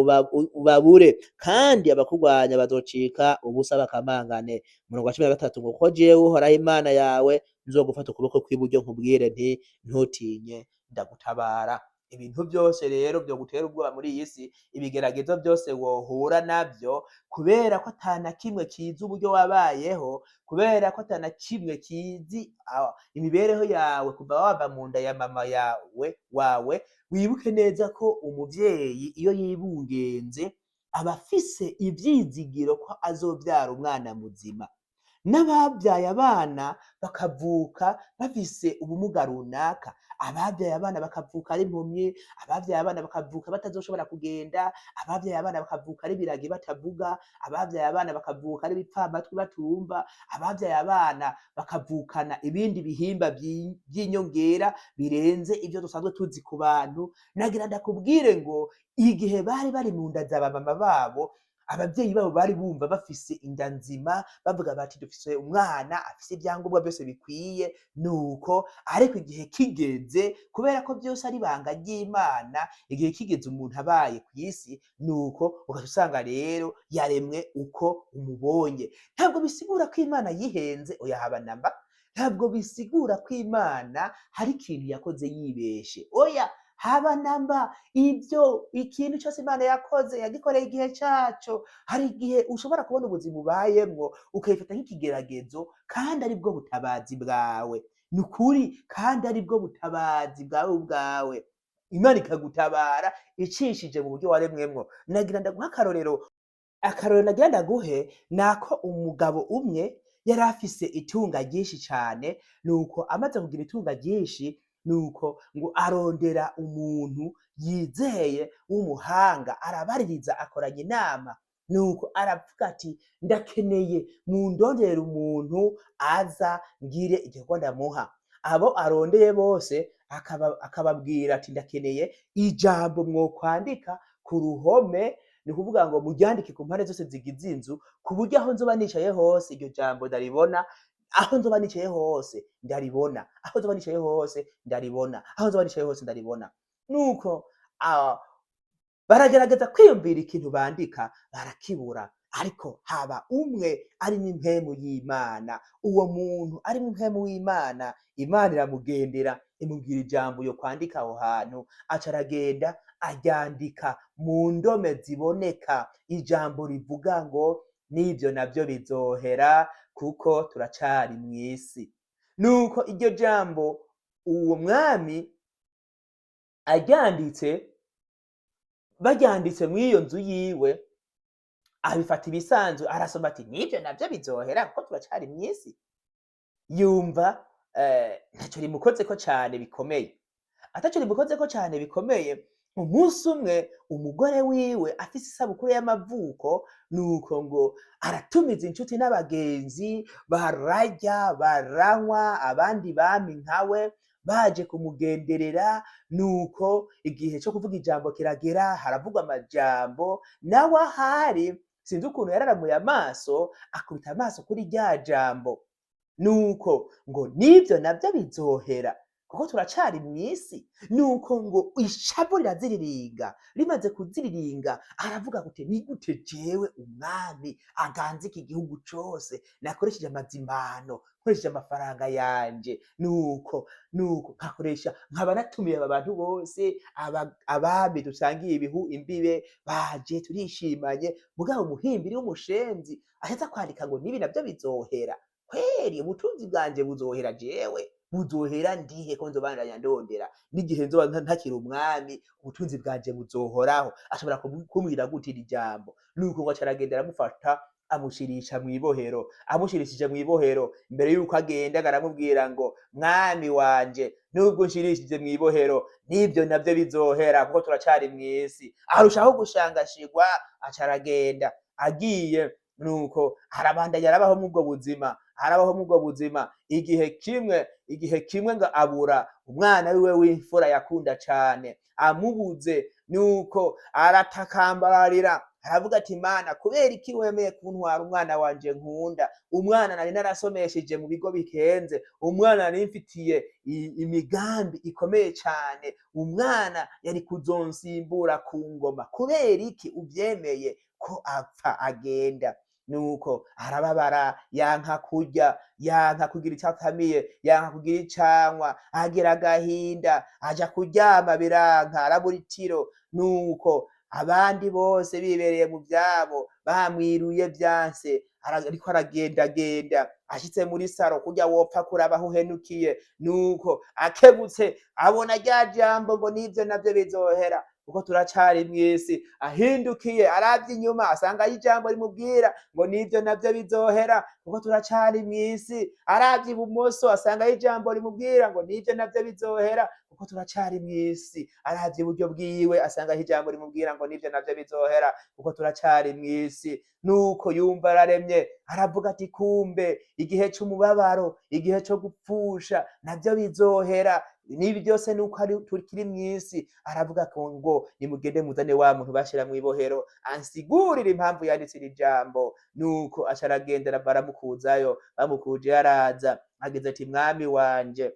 ubabure, kandi abakurwanya bazocika ubusa bakamangane. Umurongo wa 13 ngo ko jewe Uhoraho Imana yawe nzogufata ukuboko kw'iburyo nkubwire nti ntutinye ndagutabara. Ibintu byose rero byo gutera ubwoba muri iyi si, ibigeragezo byose wohura navyo, kubera ko atana kimwe kizi uburyo wabayeho, kubera ko atana kimwe kizi imibereho yawe kuva wava mu nda ya mama wawe, wibuke neza ko umuvyeyi iyo yibungenze aba afise ivyizigiro ko azovyara umwana muzima. N'abavyaye abana bakavuka bafise ubumuga runaka, abavyaye abana bakavuka ari impumyi, abavyaye abana bakavuka batazoshobora kugenda, abavyaye abana bakavuka ari ibiragi batavuga, abavyaye abana bakavuka ari ibipfamatwi batumva, abavyaye abana bakavukana ibindi bihimba vy'inyongera birenze ivyo dusanzwe tuzi ku bantu. Nagira ndakubwire ngo igihe bari mu nda za bamama babo, abavyeyi babo bari bumva bafise inda nzima, bavuga bati dufise umwana afise ibyangombwa byose bikwiye, nuko ariko igihe kigeze, kubera ko byose ari ibanga ry'Imana, igihe kigeze umuntu abaye kw'isi, nuko ugaca usanga rero yaremwe uko umubonye. Ntabwo bisigura ko Imana yihenze, oya haba namba, ntabwo bisigura ko Imana hari ikintu yakoze yibeshe, oya haba namba. Ibyo ikintu cyose Imana yakoze yagikoreye igihe caco. Hari igihe ushobora kubona ubuzima ubayemwo ukabifata nk'ikigeragezo, kandi ari bwo butabazi bwawe, ni ukuri, kandi ari bwo butabazi bwawe. Imana ikagutabara icishije mu buryo waremwemwo. Nagira ndaguha akarorero nagira ndaguhe nako umugabo umwe yari afise itunga ryinshi cane, nuko amaze kugira itunga ryinshi, nuko ngo arondera umuntu yizeye w'umuhanga, arabaririza akoranya inama, nuko aravuga ati ndakeneye mundondere umuntu aza ngire igikorwa ndamuha. Abo arondeye bose akababwira ati ndakeneye ijambo mwokwandika ku ruhome, ni kuvuga ngo muryandike ku mpande zose zigize inzu, ku buryo aho nzoba nicaye hose iryo jambo ndaribona, aho nzoba nicaye hose ndaribona, aho nzoba nicaye hose ndaribona, aho nzoba nicaye hose ndaribona. Nuko baragerageza kwiyumvira ikintu bandika, barakibura. Ariko haba umwe ari n'impwemu y'Imana, uwo muntu ari n'impwemu w'Imana, Imana iramugendera imubwira ijambo yo kwandika aho hantu, aca aragenda aryandika mu ndome ziboneka, ijambo rivuga ngo n'ivyo navyo bizohera kuko turacari mw'isi. Nuko iryo jambo uwo mwami baryanditse mw'iyo nzu yiwe, abifata ibisanzwe, arasoma ati n'ivyo navyo bizohera kuko turacari mw'isi. Yumva ntaco rimukozeko cane bikomeye. Ataco rimukozeko cane bikomeye, umunsi umwe umugore wiwe afise isabukuru y'amavuko, nuko ngo aratumiza inshuti n'abagenzi, bararya baranywa, abandi bami nkawe baje kumugenderera, nuko igihe co kuvuga ijambo kiragera, haravugwa amajambo, nawe ahari sinzi ukuntu yararamuye amaso, akubita amaso kuri rya jambo, nuko ngo n'ivyo navyo bizohera kuko turacari mw'isi, nuko ngo ishavu riraziriringa, rimaze kuziriringa aravuga gute, ni gute jewe umwami aganza iki gihugu cose nakoresheje amazimano, nkoresheje amafaranga yanje, nuko nkakoresha, nkaba natumiye aba bantu bose, abami dusangiye imbibe baje turishimanye, mugabo umuhimbiri w'umushenzi aheza kwandika ngo n'ibi navyo bizohera. Kweri ubutunzi bwanje buzohera jewe? Buzohera ndihe ko nzobandanya ndondera? N'igihe nzoba ntakiri umwami, ubutunzi bwanje buzohoraho? Ashobora kumbwira gute iri jambo? Nuko ngo aca aragenda aramufata amushirisha mw'ibohero, amushirishije mw'ibohero, imbere yuko agenda aramubwira ngo mwami wanje, nubwo nshirishije mw'ibohero, n'ivyo navyo bizohera kuko turacari mw'isi. Arushaho gushangashirwa, aca aragenda, agiye nuko harabandanya arabaho mw'ubwo buzima, igihe kimwe ngo abura umwana wiwe w'imfura yakunda cane, amubuze nuko aratakambararira, aravuga ati Mana, kubera iki wemeye kuntwara umwana wanje nkunda, umwana nari narasomesheje mu bigo bikenze, umwana nari mfitiye imigambi ikomeye cane, umwana yari kuzonsimbura ku ngoma, kubera iki uvyemeye ko apfa agenda? Nuko arababara, yanka kurya, yanka kugira ico atamiye, yanka kugira icanywa, agira agahinda, aja kuryama biranka, arabura itiro. Nuko abandi bose bibereye mu vyabo, bamwiruye vyanse, ariko aragendagenda, ashitse muri saro kurya wopfa kuraba aho uhenukiye, nuko akebutse abona rya jambo ngo n'ivyo navyo bizohera kuko turacari mw'isi, ahindukiye aravye inyuma asanga ijambo rimubwira ngo n'ivyo navyo bizohera kuko turacari mw'isi, aravye ibumoso asanga ijambo rimubwira ngo n'ivyo navyo bizohera kuko turacari mw'isi, aravye iburyo bwiwe asanga ijambo rimubwira ngo n'ivyo navyo bizohera kuko turacari mw'isi. Nuko yumva araremye, aravuga ati kumbe igihe c'umubabaro, igihe co gupfusha navyo bizohera, n'ibi byose nuko tukiri mw'isi. Aravuga ngo nimugende muzane wa muntu bashira mw'ibohero ansigurire impamvu yanditse iri jambo. Nuko aca aragenda baramukuzayo, bamukuje araza, ageze ati mwami wanje,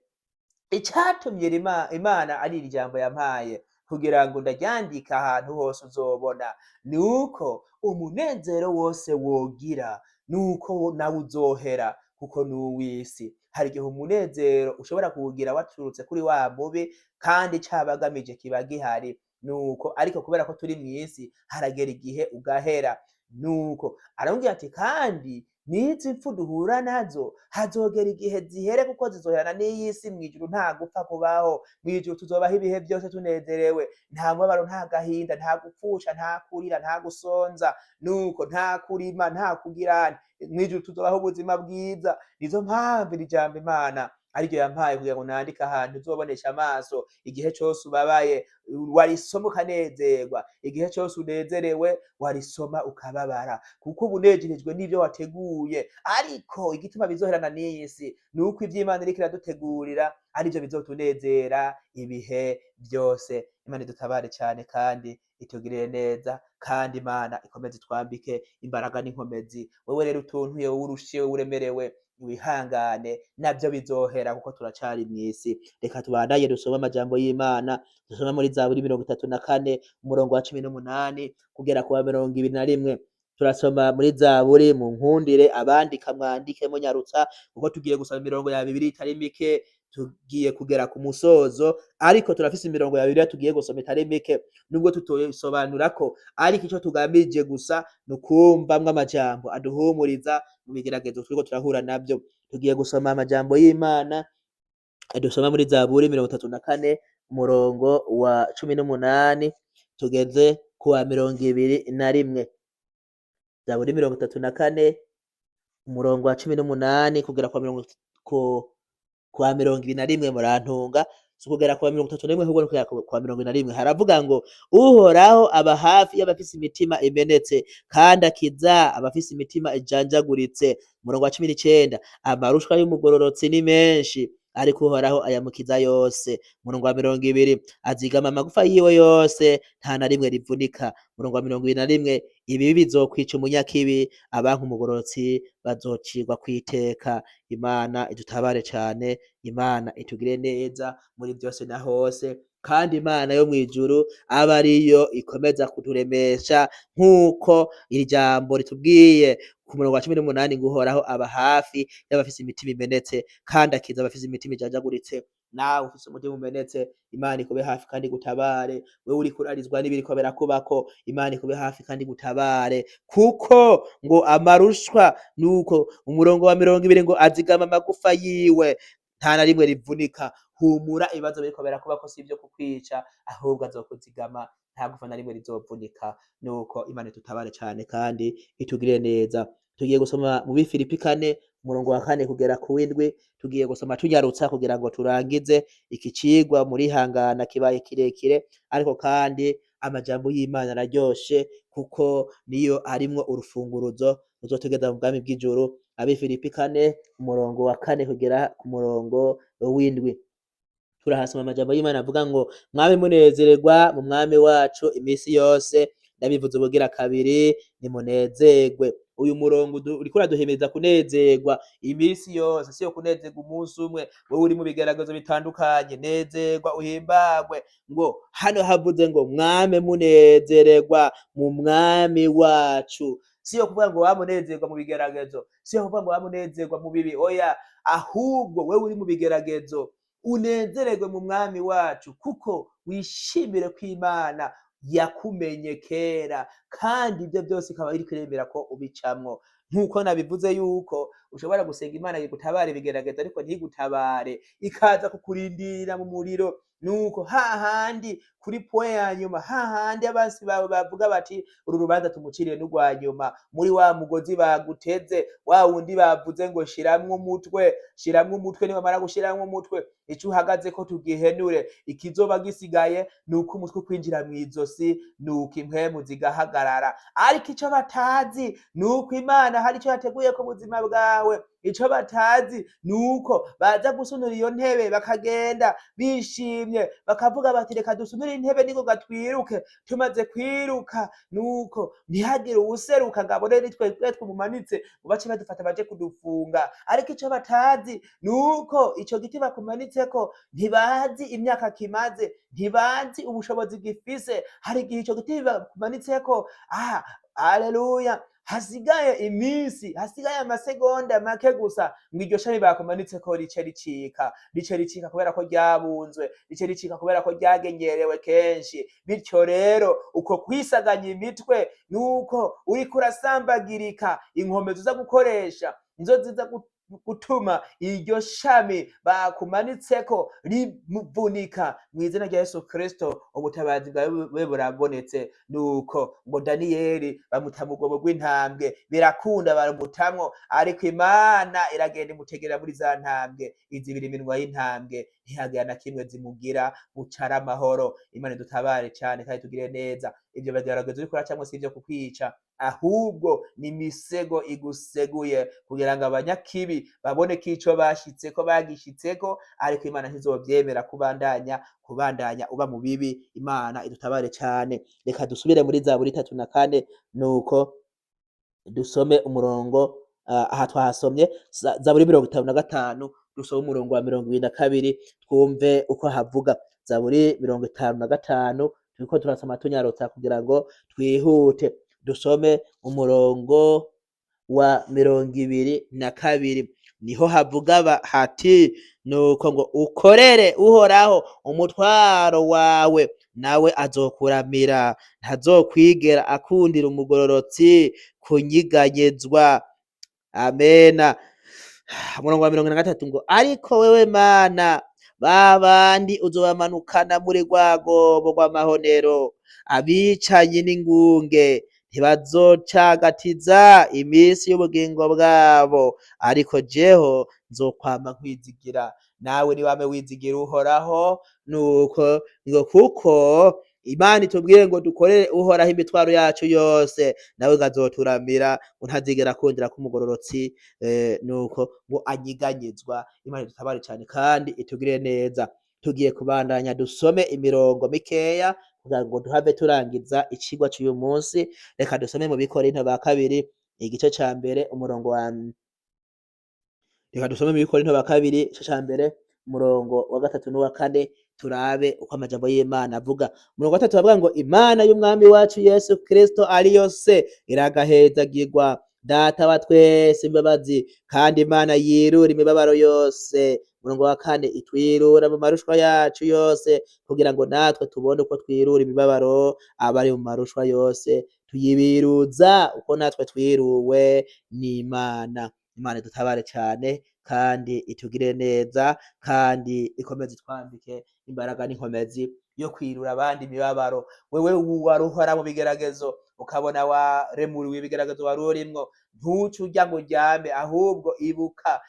icatumye Imana ari iri jambo yampaye kugira ngo ndaryandika ahantu hose uzobona, nuko umunezero wose wogira, nuko nawe uzohera kuko n'uw'isi. Hari igihe umunezero ushobora kuwugira waturutse kuri wa mubi, kandi cabagamije kiba gihari, nuko ariko kubera ko turi mw'isi haragera igihe ugahera. Nuko aramubwira ati kandi n'izi mpfu duhura nazo hazogera igihe zihere kuko zizoherana n'iy'isi. Mw'ijuru nta gupfa kubaho, mw'ijuru tuzobaho ibihe byose tunezerewe, nta mubabaro, nta gahinda, nta gupfusha, nta kurira, nta gusonza, nuko nta kurima, nta kugirana, mw'ijuru tuzobaho ubuzima bwiza. Nizo mpamvu iri jambo Imana ariryo yampaye kugira ngo nandike ahantu uzobonesha amaso, igihe cose ubabaye warisoma ukanezerwa, igihe cose unezerewe warisoma ukababara, kuko uba unejerejwe n'ivyo wateguye. Ariko igituma bizoherana n'iy'isi nuko ivy'Imana iriko iradutegurira arivyo bizotunezera ibihe byose. Imana idutabare cane kandi itugirire neza, kandi Imana ikomeze itwambike imbaraga n'inkomezi. Wewe rero utuntuye, wowe urushe, wowe uremerewe, wihangane, navyo bizohera kuko turacari mw'isi. Reka tubandanye dusome amajambo y'Imana, dusoma muri Zaburi 34 umurongo wa 18 kugera ku wa 21. Turasoma muri Zaburi, mu nkundire abandika mwandike munyarutsa kuko tugiye gusoma imirongo ya Bibiliya itari mike, tugiye kugera ku musozo, ariko turafise imirongo ya Bibiliya tugiye gusoma itari mike, nubwo tutoyisobanurako, ariko ico tugamije gusa nukumvamwo amajambo aduhumuriza mu bigeragezo turiko turahura navyo. Tugiye gusoma amajambo y'Imana, dusoma muri Zaburi 34 umurongo wa 18 tugeze ku wa 21. Zaburi 34 umurongo wa 18 kugera ku wa 21, murantunga, si kugera ku wa 31 ahubwo no kugera ku wa 21. Haravuga ngo Uhoraho aba hafi y'abafise imitima imenetse, kandi akiza abafise imitima ijanjaguritse. Umurongo wa 19, amarushwa y'umugororotsi ni menshi, ariko Uhoraho ayamukiza yose. Umurongo wa 20, azigama amagufa yiwe yose, nta na rimwe rivunika. Umurongo wa 21, ibibi bizokwica umunyakibi, abanka umugororotsi bazocirwa kw'iteka. Imana idutabare cane, Imana itugire neza muri vyose na hose, kandi Imana yo mw'ijuru abe ariyo ikomeza kuturemesha, nk'uko iri jambo ritubwiye ku murongo wa 18 ngo Uhoraho aba hafi y'abafise imitima imenetse, kandi akiza abafise imitima ijanjaguritse. Nawe ufise umutima umenetse, Imana ikube hafi kandi igutabare. Wewe uriko urarizwa n'ibiriko birakubako, Imana ikube hafi kandi igutabare, kuko ngo amarushwa nuko umurongo wa 20 ngo azigama amagufa yiwe, nta na rimwe rivunika. Humura, ibibazo biriko birakubako si ivyo kukwica, ahubwo azokuzigama, nta gufa na rimwe rizovunika. Nuko Imana itutabare cane kandi itugirire neza. Tugiye gusoma mu Bifilipi 4 umurongo wa 4 kugera ku w'indwi. Tugiye gusoma tunyarutsa kugira ngo turangize iki cigwa murihangana, kibaye kirekire, ariko kandi amajambo y'Imana araryoshe, kuko niyo arimwo urufunguruzo ruzotugeza mu bwami bw'ijuru. Abifilipi 4 umurongo wa 4 kugera ku murongo w'indwi. Turahasoma amajambo y'Imana avuga ngo mwame munezererwa mu mwami wacu imisi yose, ndabivuze ubugira kabiri, nimunezerwe. Uyu murongo uriko uraduhimiriza kunezerwa imisi yose, siyo kunezerwa umunsi umwe. Wowe uri mu bigaragazo bitandukanye, nezerwa uhimbagwe. Ngo hano havuze ngo mwame munezererwa mu mwami wacu, siyo kuvuga ngo wamunezerwa mu bigeragezo, siyo kuvuga ngo wamunezerwa mu bibi, oya, ahubwo wewe uri mu bigeragezo unezererwe mu mwami wacu, kuko wishimire ko Imana yakumenye kera, kandi ivyo byose ikaba iriko iremera ko ubicamwo. Nkuko nabivuze yuko ushobora gusenga Imana igutabare ibigerageza, ariko ntigutabare, ikaza kukurindira mu muriro. Nuko hahandi kuri point ya nyuma, hahandi abansi bawe bavuga bati uru rubanza tumuciriye n'urwa nyuma, muri wa mugozi baguteze, wa wundi bavuze ngo shiramwo umutwe, shiramwo umutwe, nibamara gushiramwo umutwe ico uhagaze ko tugihenure, ikizoba gisigaye nuko umutwe kwinjira mw'izosi, nuko impwemu zigahagarara. Ariko ico batazi nuko Imana hari ico yateguye ku buzima bwawe. Ico batazi nuko baza gusunura iyo ntebe bakagenda bishimye, bakavuga bati reka dusunure intebe ningoga twiruke. Tumaze kwiruka, nuko ntihagire uwuseruka ngo abone ni twebwe tumumanitse ngo bace badufata baje kudufunga. Ariko ico batazi nuko ico giti bakumanitseko ntibazi imyaka kimaze, ntibazi ubushobozi gifise. Hari igihe ico giti bakumanitseko haleluya, hasigaye iminsi, hasigaye amasegonda make gusa ngo iryo shami bakumanitseko rice ricika kubera ko ryabunzwe, rice ricika kubera ko ryagenyerewe kenshi. Bityo rero uko kwisaganya imitwe nuko uriko urasambagirika, inkomezi uza gukoresha nizo ziza gutuma iryo shami bakumanitseko rivunika. Mw'izina rya Yesu Kristo ubutabazi bwawe burabonetse. Nuko ngo Daniyeli bamuta mu rwobo rw'intambwe, birakunda baramutamwo, ariko Imana iragenda imutegera muri za ntambwe, izibira iminwa y'intambwe, ntihagira na kimwe zimugira, bucara amahoro. Imana idutabare cane kandi tugire neza. Ivyo bigaragaza uriko uracamwo si ivyo kukwica, ahubwo ni imisego iguseguye kugira ngo abanyakibi babone ko ico bashitseko bagishitseko, ariko Imana ntizovyemera kubandanya uba mu bibi. Imana idutabare cane. Reka dusubire muri Zaburi 3:4, nuko dusome umurongo aha twahasomye Zaburi 55, dusome umurongo wa 22 twumve uko havuga. Zaburi 55 turiko turasoma tunyarutsa kugira ngo twihute. Dusome umurongo wa 22, niho havuga hati nuko ngo ukorere Uhoraho umutwaro wawe, nawe azokuramira, ntazokwigera akundira umugororotsi kunyiganyezwa. Amena. Umurongo wa 23 ngo ariko wewe Mana, babandi uzobamanukana muri rwa rwobo rw'amahonero, abicanyi n'ingunge ntibazocagatiza iminsi y'ubugingo bwabo, ariko jeho nzokwama nkwizigira. Nawe niwame wizigira Uhoraho, nuko ngo kuko Imana itubwire ngo dukorere uhoraho imitwaro yacu yose, nawe ngo azoturamira, ngo ntazigera akundira ko umugororotsi nuko ngo anyiganyizwa. Imana idutabare cane kandi itugirire neza. Tugiye kubandanya dusome imirongo mikeya kugira ngo duhave turangiza icigwa c'uyu munsi. Reka dusome mu Bikorinto ba kabiri igice ca mbere umurongo wa reka dusome mu Bikorinto ba kabiri igice ca mbere umurongo wa gatatu n'uwa kane, turabe uko amajambo y'Imana avuga. Umurongo wa gatatu baravuga ngo Imana y'umwami wacu Yesu Kristo ariyo se iragahezagirwa, Data wa twese imbabazi, kandi Imana yirura imibabaro yose. Umurongo wa kane itwirura mu marushwa yacu yose, kugira ngo natwe tubone uko twirura imibabaro abari mu marushwa yose, tuyibiruza uko natwe twiruwe n'Imana. Imana idutabare cane kandi itugire neza, kandi ikomeze itwambike imbaraga n'inkomezi yo kwirura abandi imibabaro. Wewe wari uhora mu bigeragezo ukabona waremuriwe ibigeragezo wari urimwo, ntuce urya ngo uryame, ahubwo ibuka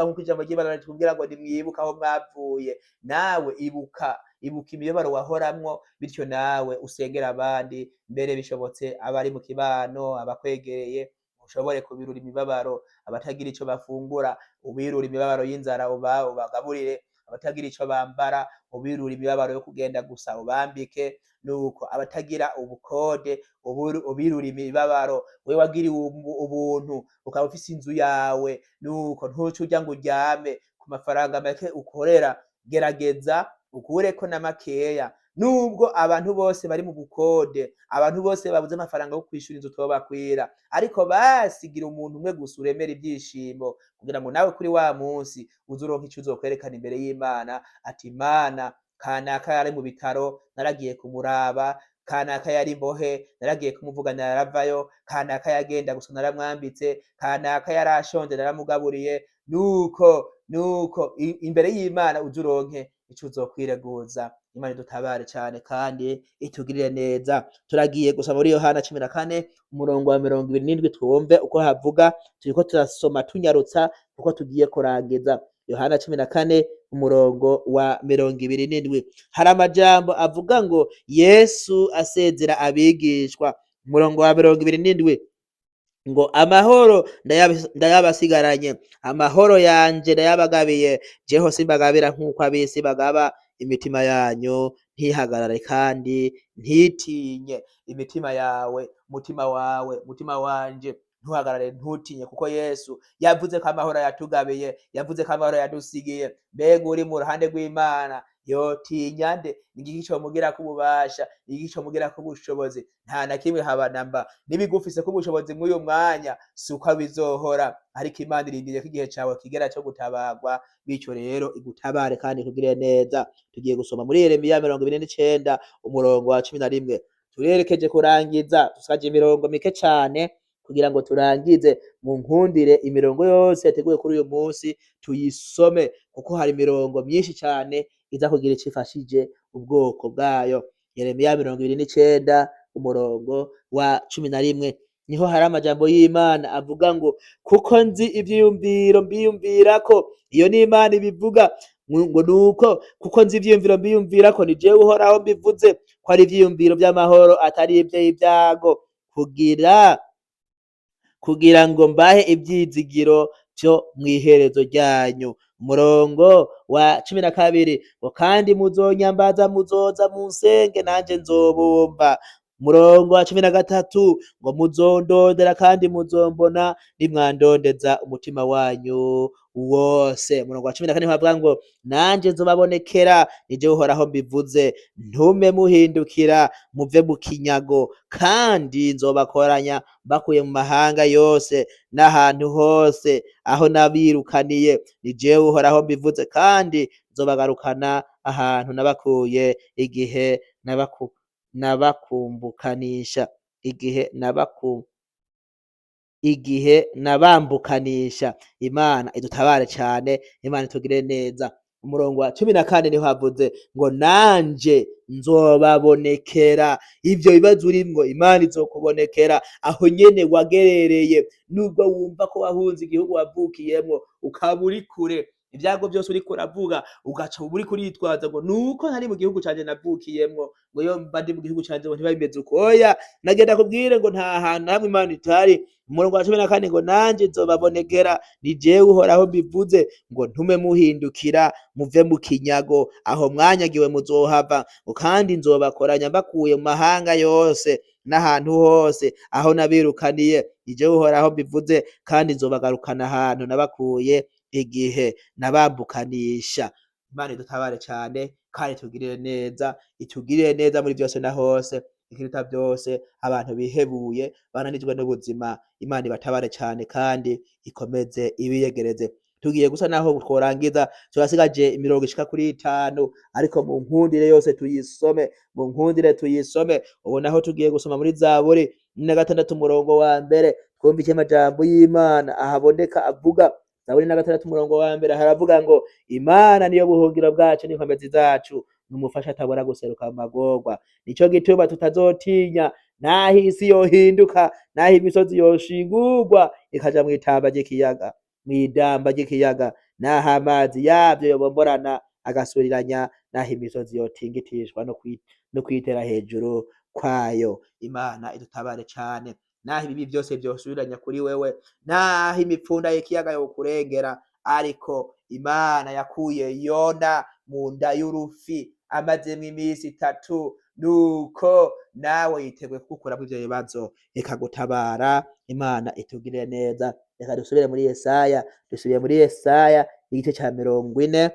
nk'uko ijambo ry'Imana ritubwira ngo nimwibuke aho mwavuye. Nawe ibuka imibabaro wahoramwo, bityo nawe usengera abandi, mbere bishobotse abari mu kibano, abakwegereye, ushobore kubirura imibabaro. Abatagira ico bafungura ubirura imibabaro y'inzara ubagaburire, abatagira ico bambara ubirura imibabaro yo kugenda gusa ubambike, nuko abatagira ubukode ubirura imibabaro. Wewe wagiriwe ubuntu ukaba ufise inzu yawe, nuko ntuce urya ngo uryame ku mafaranga make ukorera, gerageza ukureko na makeya. Nubwo abantu bose bari mu bukode, abantu bose babuze amafaranga yo kwishura inzu utobakwira, ariko basigira umuntu umwe gusa uremera ivyishimo, kugira ngo nawe kuri wa munsi uzuronke ico uzokwerekana imbere y'Imana, ati Imana kanaka yari mu bitaro naragiye kumuraba, kanaka yari imbohe naragiye kumuvugana yaravayo, kanaka yagenda gusa naramwambitse, kanaka yarashonje naramugaburiye. Nuko imbere y'Imana uzuronke ico uzokwireguza. Imana idutabare cane kandi itugirire neza. Turagiye gusoma muri Yohana 14 umurongo wa 27 twumve uko havuga. Turiko turasoma tunyarutsa kuko tugiye kurangiza. Yohana 14 umurongo wa 27 hari amajambo avuga ngo Yesu asezera abigishwa. Umurongo wa 27 ngo amahoro ndayabasigaranye, amahoro yanje ndayabagabiye, jeho simbagabira nk'uko ab'isi bagaba. Imitima yanyu ntihagarare kandi ntitinye. Imitima yawe, mutima wawe, mutima wanje ntuhagarare, ntutinye, kuko Yesu yavuze ko amahoro yatugabiye, yavuze ko amahoro yadusigiye. Mbega uri mu ruhande rw'Imana yotinya nde? Igiki comugirako ububasha, igiki comugirako ubushobozi? Nta na kimwe habanamba. Nibigufise ko ubushobozi mw'uyu mwanya suko bizohora, ariko Imana irindiriye ko igihe cawe kigera co gutabarwa, bityo rero igutabare kandi ikugirire neza. Tugiye gusoma muri Yeremiya 29 umurongo wa 11. Turerekeje kurangiza, tusaje imirongo mike cane kugira ngo turangize. Mu nkundire imirongo yose yateguwe kuri uyu munsi tuyisome, kuko hari imirongo myinshi cane iza kugira icifashije ubwoko bwayo. Yeremiya 29 umurongo wa 11 niho hari amajambo y'Imana avuga ngo kuko nzi ivyiyumviro mbiyumvirako. Iyo ni Imana ibivuga ngo nuko kuko nzi ivyiyumviro mbiyumvirako, ni jewe uhoraho mbivuze, ko ari ivyiyumviro vy'amahoro atari ivy'ibyago, kugira ngo mbahe ivyizigiro vyo mw'iherezo ryanyu. Umurongo wa 12 ngo kandi muzonyambaza, muzoza munsenge nanje nzobumva. Umurongo wa 13 ngo muzondondera kandi muzombona nimwandondeza umutima wanyu wose. Umurongo wa 14 havuga ngo nanje nzobabonekera, nije uhoraho mbivuze, ntume muhindukira muve mu kinyago, kandi nzobakoranya bakuye mu mahanga yose n'ahantu hose aho nabirukaniye, nije uhoraho mbivuze, kandi nzobagarukana ahantu nabakuye igihe nabakumbukanisha, igihe nabambukanisha. Imana idutabare cane, Imana itugire neza. Umurongo wa 14 niho havuze ngo nanje nzobabonekera. Ivyo bibazo urimwo Imana izokubonekera aho nyene wagerereye. Nubwo wumva ko wahunze igihugu wavukiyemwo ukaba uri kure, ibyago byose uriko uravuga ugaca uriko uritwaza ngo nuko ntari mu gihugu canje navukiyemwo, ngo iyo mba ndi mu gihugu canje ngo ntibiba bimeze uko. Oya, nagenda kubwire ngo nta hantu hamwe Imana itari. Umurongo wa 14 ngo nanje nzobabonekera, ni jewe Uhoraho mbivuze, ngo ntume muhindukira muve mu kinyago, aho mwanyagiwe muzohava, kandi nzobakoranya mbakuye mu mahanga yose n'ahantu hose aho nabirukaniye, ni jewe Uhoraho mbivuze, kandi nzobagarukana ahantu nabakuye igihe nabambukanisha. Imana idutabare cane kandi itugirire neza, itugirire neza muri vyose na hose, ikiruta vyose abantu bihebuye bananijwe n'ubuzima, Imana ibatabare cane kandi ikomeze ibiyegereze. Tugiye gusa naho tworangiza, turasigaje imirongo ishika kuri 5, ariko mu nkundire yose tuyisome, mu nkundire tuyisome. Ubu naho tugiye gusoma muri Zaburi 6 umurongo wa mbere, twumva icyo amajambo y'Imana ahaboneka avuga. Zaburi 6 umurongo wa mbere haravuga ngo Imana niyo buhungiro bwacu n'inkomezi zacu, n'umufasha atabura guseruka mu magorwa. Nico gituma tutazotinya, naho isi yohinduka, naho imisozi yoshingurwa ikaja mw'itamba ry'ikiyaga, mw'idamba ry'ikiyaga, naho amazi yavyo yobomborana agasuriranya, naho imisozi yotingitishwa no kwitera hejuru kwayo. Imana idutabare cane. Naho ibibi vyose vyosuriranya kuri wewe, naho imipfunda y'ikiyaga yokurengera, ariko Imana yakuye Yona mu nda y'urufi amazemwo imisi 3, nuko nawe yiteguye kugukuramwo ivyo bibazo ikagutabara. Imana itugirire neza. Reka dusubire muri Yesaya, dusubiye muri Yesaya igice ca 40,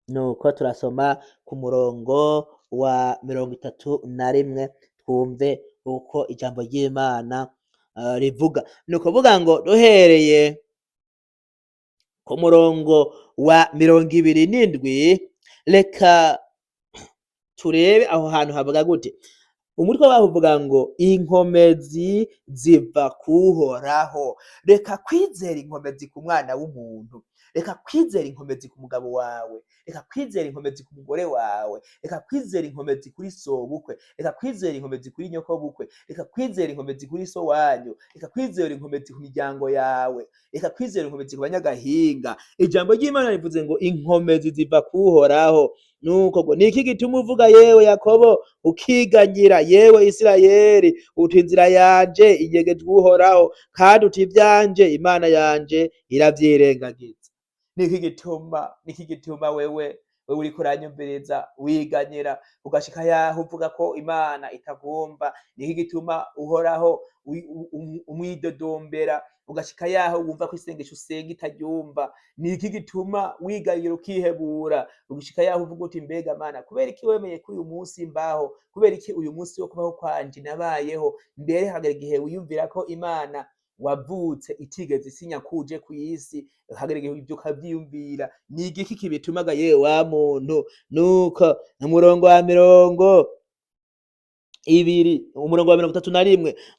nuko turasoma ku murongo wa 31, twumve uko ijambo ry'Imana rivuga. Ni ukuvuga ngo duhereye ku murongo wa 27, reka turebe aho hantu havuga gute. Umutwe waho uvuga ngo inkomezi ziva kuhoraho. Reka kwizera inkomezi ku mwana w'umuntu, reka kwizera inkomezi ku mugabo wawe, reka kwizera inkomezi ku mugore wawe, reka kwizera inkomezi kuri sobukwe, reka kwizera inkomezi kuri nyokobukwe, reka kwizera inkomezi kuri so wanyu, reka kwizera inkomezi ku miryango yawe, reka kwizera inkomezi ku banyagahinga. Ijambo ry'Imana rivuze ngo inkomezi ziva kuhoraho. Nuko ngo niki gituma uvuga yewe Yakobo ukiganyira, yewe Isirayeli uti inzira yanje inyegejwe Uhoraho, kandi uti ivyanje Imana yanje iravyirengagiza. Niki gituma wewe uriko uranyumviriza wiganyira ugashika yaho uvuga ko Imana itagomba? Niki gituma Uhoraho umwidodombera ugashika yaho wumva ko isengesho usenga itaryumva? Niki gituma wiganyira ukihebura ugashika yaho uvuga uti mbega Mana, kubera iki wemeye ko uyu munsi mbaho? Kubera iki uyu munsi wo kubaho kwanje nabayeho? Mbere hagera igihe wiyumvira ko Imana wavutse itigeze isinya kuje kw'isi, hagera igihe ivyo ukavyiyumvira. Ni igiki kibitumaga yewe wa muntu? Nuko umurongo wa 31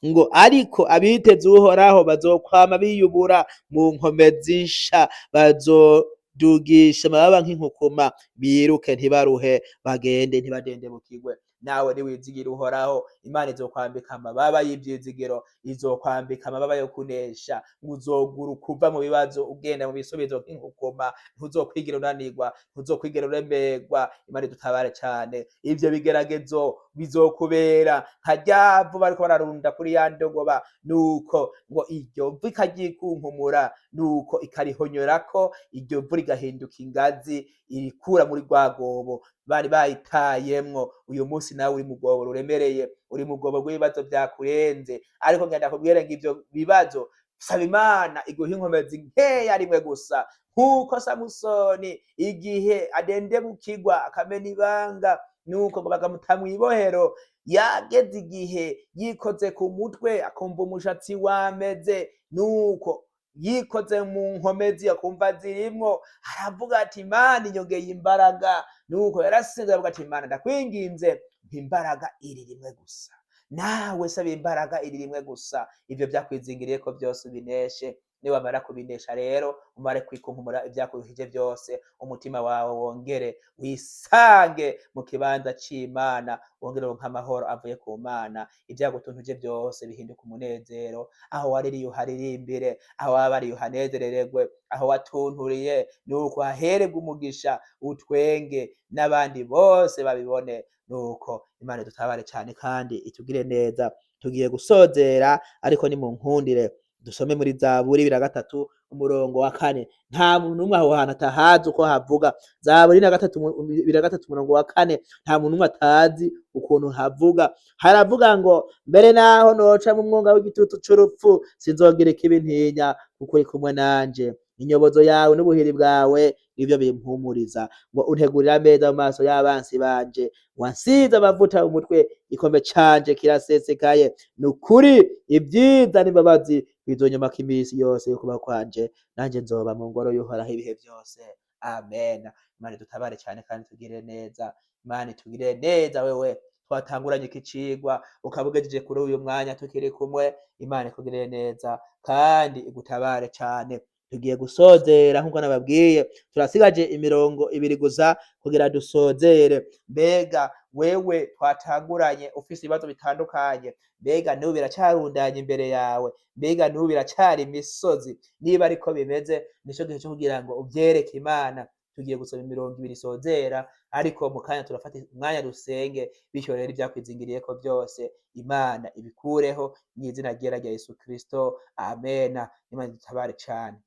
ngo ariko abiteze Uhoraho bazokwama biyubura mu nkomezi nsha, bazodugisha amababa nk'inkukuma, biruke ntibaruhe, bagende ntibadendebukirwe. Nawe niwizigira Uhoraho, Imana izokwambika amababa y'ivyizigiro, izokwambika amababa yo kunesha. Uzoguruka uva mu bibazo ugenda mu bisubizo nk'inkukuma, ntuzokwigera unanirwa, ntuzokwigera uremerwa. Imana idutabare cane. Ivyo bigeragezo bizokubera nka ryavu bariko bararunda kuri ya ndogoba, nuko ngo iryo vu ikaryikunkumura, nuko ikarihonyorako, iryo vu rigahinduka ingazi irikura muri rwa rwobo bari bayitayemwo. Uyu munsi nawe uri mu rwobo ruremereye, uri mu rwobo rw'ibibazo vyakurenze, ariko ngenda kubwire ngo ivyo bibazo saba Imana iguha inkomezi nkeya rimwe gusa, nk'uko Samusoni igihe adendebukirwa akamena ibanga, nuko ngo bakamuta mw'ibohero, yageze igihe yikoze ku mutwe akumva umushatsi wameze, nuko yikoze mu nkomezi akumva zirimwo, aravuga ati Imana inyongeye imbaraga. Nuko yarasenze avuga ati Imana ndakwinginze imbaraga iri rimwe gusa. Nawe saba imbaraga iri rimwe gusa, ivyo vyakwizingiriye ko vyose ubineshe. niwamara kubinesha rero umare kwikunkumura ivyakuruhije vyose, umutima wawe wongere wisange mu kibanza c'Imana, wongere uronke amahoro avuye ku Mana, ivyagutuntuje vyose bihinduke umunezero, aho waririye uharirimbire, aho wababariye uhanezerererwe, aho watunturiye nuko hahererwe umugisha, utwenge n'abandi bose babibone, nuko Imana idutabare cane kandi itugire neza. Tugiye gusozera ariko nimunkundire dusome muri Zaburi 3 umurongo wa 4. Nta muntu n'umwe aho hantu atahazi uko havuga. Zaburi 3 umurongo wa 4, nta muntu n'umwe atazi ukuntu havuga. Haravuga ngo mbere naho noca mu mwonga w'igitutu c'urupfu sinzogira ikibi ntinya kuko uri kumwe nanje. Inyobozo yawe n'ubuhiri bwawe nivyo bimpumuriza. Ngo untegurira ameza mu maso y'abansi banje, wansize amavuta mu mutwe, igikombe canje kirasesekaye. Nukuri ibyiza n'imbabazi bizonyomaka iminsi yose yo kubaho kwanje, nanje nzoba mu ngoro y'Uhoraho ibihe vyose. Amen. Imana idutabare cane kandi tugire neza. Imana itugire neza wewe twatanguranye iki cigwa ukaba ugejeje kuri uyu mwanya tukiri kumwe. Imana ikugirire neza kandi igutabare cane. Tugiye gusozera nkuko nababwiye, turasigaje imirongo 2 gusa kugira dusozere. Mbega wewe twatanguranye ufise ibibazo bitandukanye, mbega n'ubu biracarundanye imbere yawe, mbega n'ubu biracari imisozi, niba ariko bimeze nico gihe co kugira ngo uvyereke Imana. Tugiye gusoma imirongo 2 isozera, ariko mu kanya turafata umwanya dusenge, bityo rero ivyakwizingiriyeko vyose Imana ibikureho mw'izina ryera rya Yesu Kristo. Amen. Imana idutabare cane.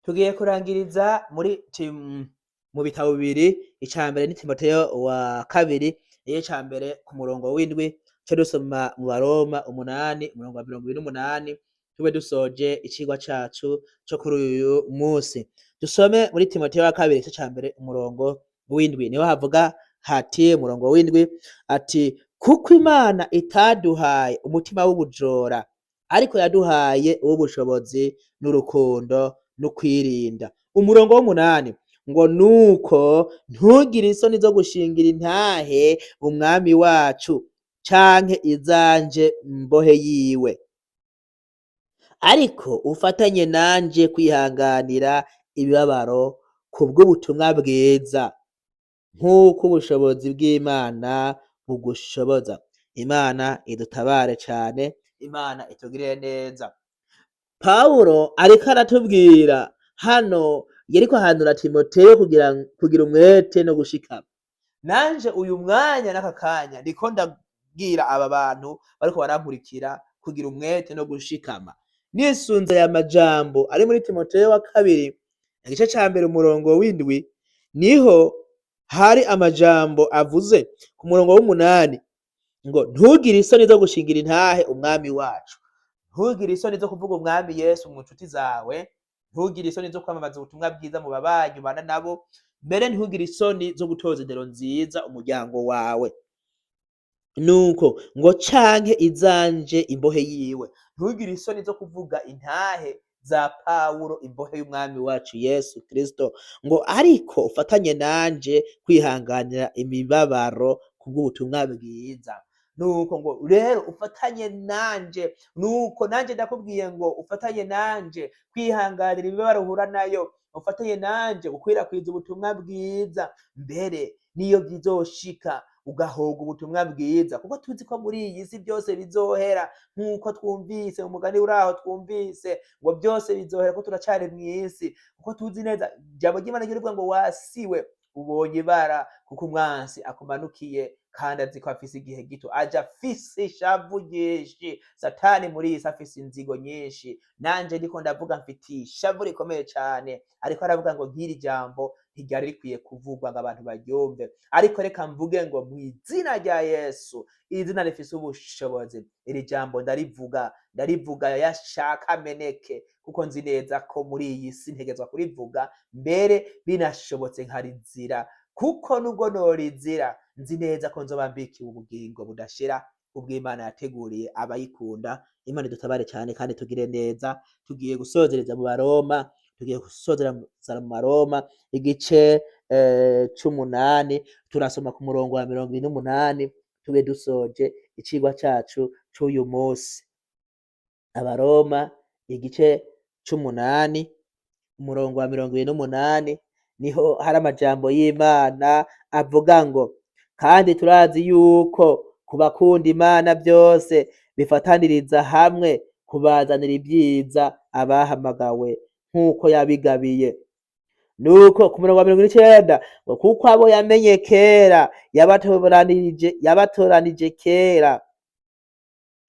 Tugiye kurangiriza mu bitabo bibiri, icambere ni Timoteyo wa kabiri, iyo cambere ku murongo w'indwi, co dusoma mu Baroma 8 umurongo wa 28, tube dusoje icigwa cacu co kuri uyu musi. Dusome muri Timoteyo wa kabiri igice cambere umurongo w'indwi, niho havuga hati umurongo w'indwi ati kuko Imana itaduhaye umutima w'ubujora, ariko yaduhaye uw'ubushobozi n'urukundo n'ukwirinda. Umurongo w'8 ngo nuko ntugire isoni zo gushingira intahe umwami wacu canke izanje mbohe yiwe, ariko ufatanye nanje kwihanganira ibibabaro kubw'ubutumwa bwiza, nk'uko ubushobozi bw'Imana bugushoboza. Imana idutabare cane, Imana itugirire neza. Pawulo ariko aratubwira hano, yariko ahanura Timoteyo kugira umwete no gushikama. Nanje uyu mwanya n'aka kanya ndiko ndabwira aba bantu bariko barankurikira kugira umwete no gushikama, nisunze aya majambo ari muri Timoteyo wa kabiri igice ca mbere umurongo w'indwi, niho hari amajambo avuze ku murongo w'8 ngo ntugire isoni zo gushingira intahe umwami wacu. Ntugire isoni zo kuvuga umwami Yesu mu nshuti zawe, ntugire isoni zo kwamamaza ubutumwa bwiza mu babanyi ubana nabo, mbere ntugire isoni zo gutoza indero nziza umuryango wawe. Nuko ngo canke izanje imbohe yiwe, ntugire isoni zo kuvuga intahe za Pawulo imbohe y'umwami wacu Yesu Kristo, ngo ariko ufatanye nanje kwihanganira imibabaro kubw'ubutumwa bwiza. Nuko ngo rero ufatanye nanje, nuko nanje ndakubwiye ngo ufatanye nanje kwihanganira imibabaro uhura nayo, ufatanye nanje gukwirakwiza ubutumwa bwiza, mbere niyo bizoshika ugahoga ubutumwa bwiza, kuko tuzi ko muri iyi si byose bizohera, nk'uko twumvise umugani uraho twumvise ngo byose bizohera, ko turacari mw'isi, kuko tuzi neza ijambo ry'Imana rivuga ngo wasiwe ubonye ibara, kuko umwansi akumanukiye kandi azi ko afise igihe gito, aje afise ishavu ryinshi. Satani muri iyi si afise inzigo nyinshi, nanje ndiko ndavuga mfitiye ishavu rikomeye cane, ariko aravuga ngo nk'iri jambo ntiryari rikwiye kuvugwa ngo abantu baryumve, ariko reka mvuge ngo mw'izina rya Yesu, izina rifise ubushobozi, iri jambo ndarivuga yashaka ameneke, kuko nzi neza ko muri iyi si ntegezwa kurivuga, mbere binashobotse nkarizira, kuko nubwo norizira nzi neza ko nzoba mbikiwe ubugingo budashira ubw'Imana yateguriye abayikunda. Imana idutabare cyane kandi tugire neza. Tugiye gusozereza mu Baroma, tugiye gusozera mu Baroma igice c'8, turasoma ku murongo wa 28 tube dusoje icigwa cacu c'uyu munsi. Abaroma igice c'umunani umurongo wa 28 niho hari amajambo y'Imana avuga ngo kandi turazi yuko ku bakunda Imana byose bifataniriza hamwe kubazanira ibyiza abahamagawe nk'uko yabigabiye. Nuko ku murongo wa 29 ngo kuko abo yamenye kera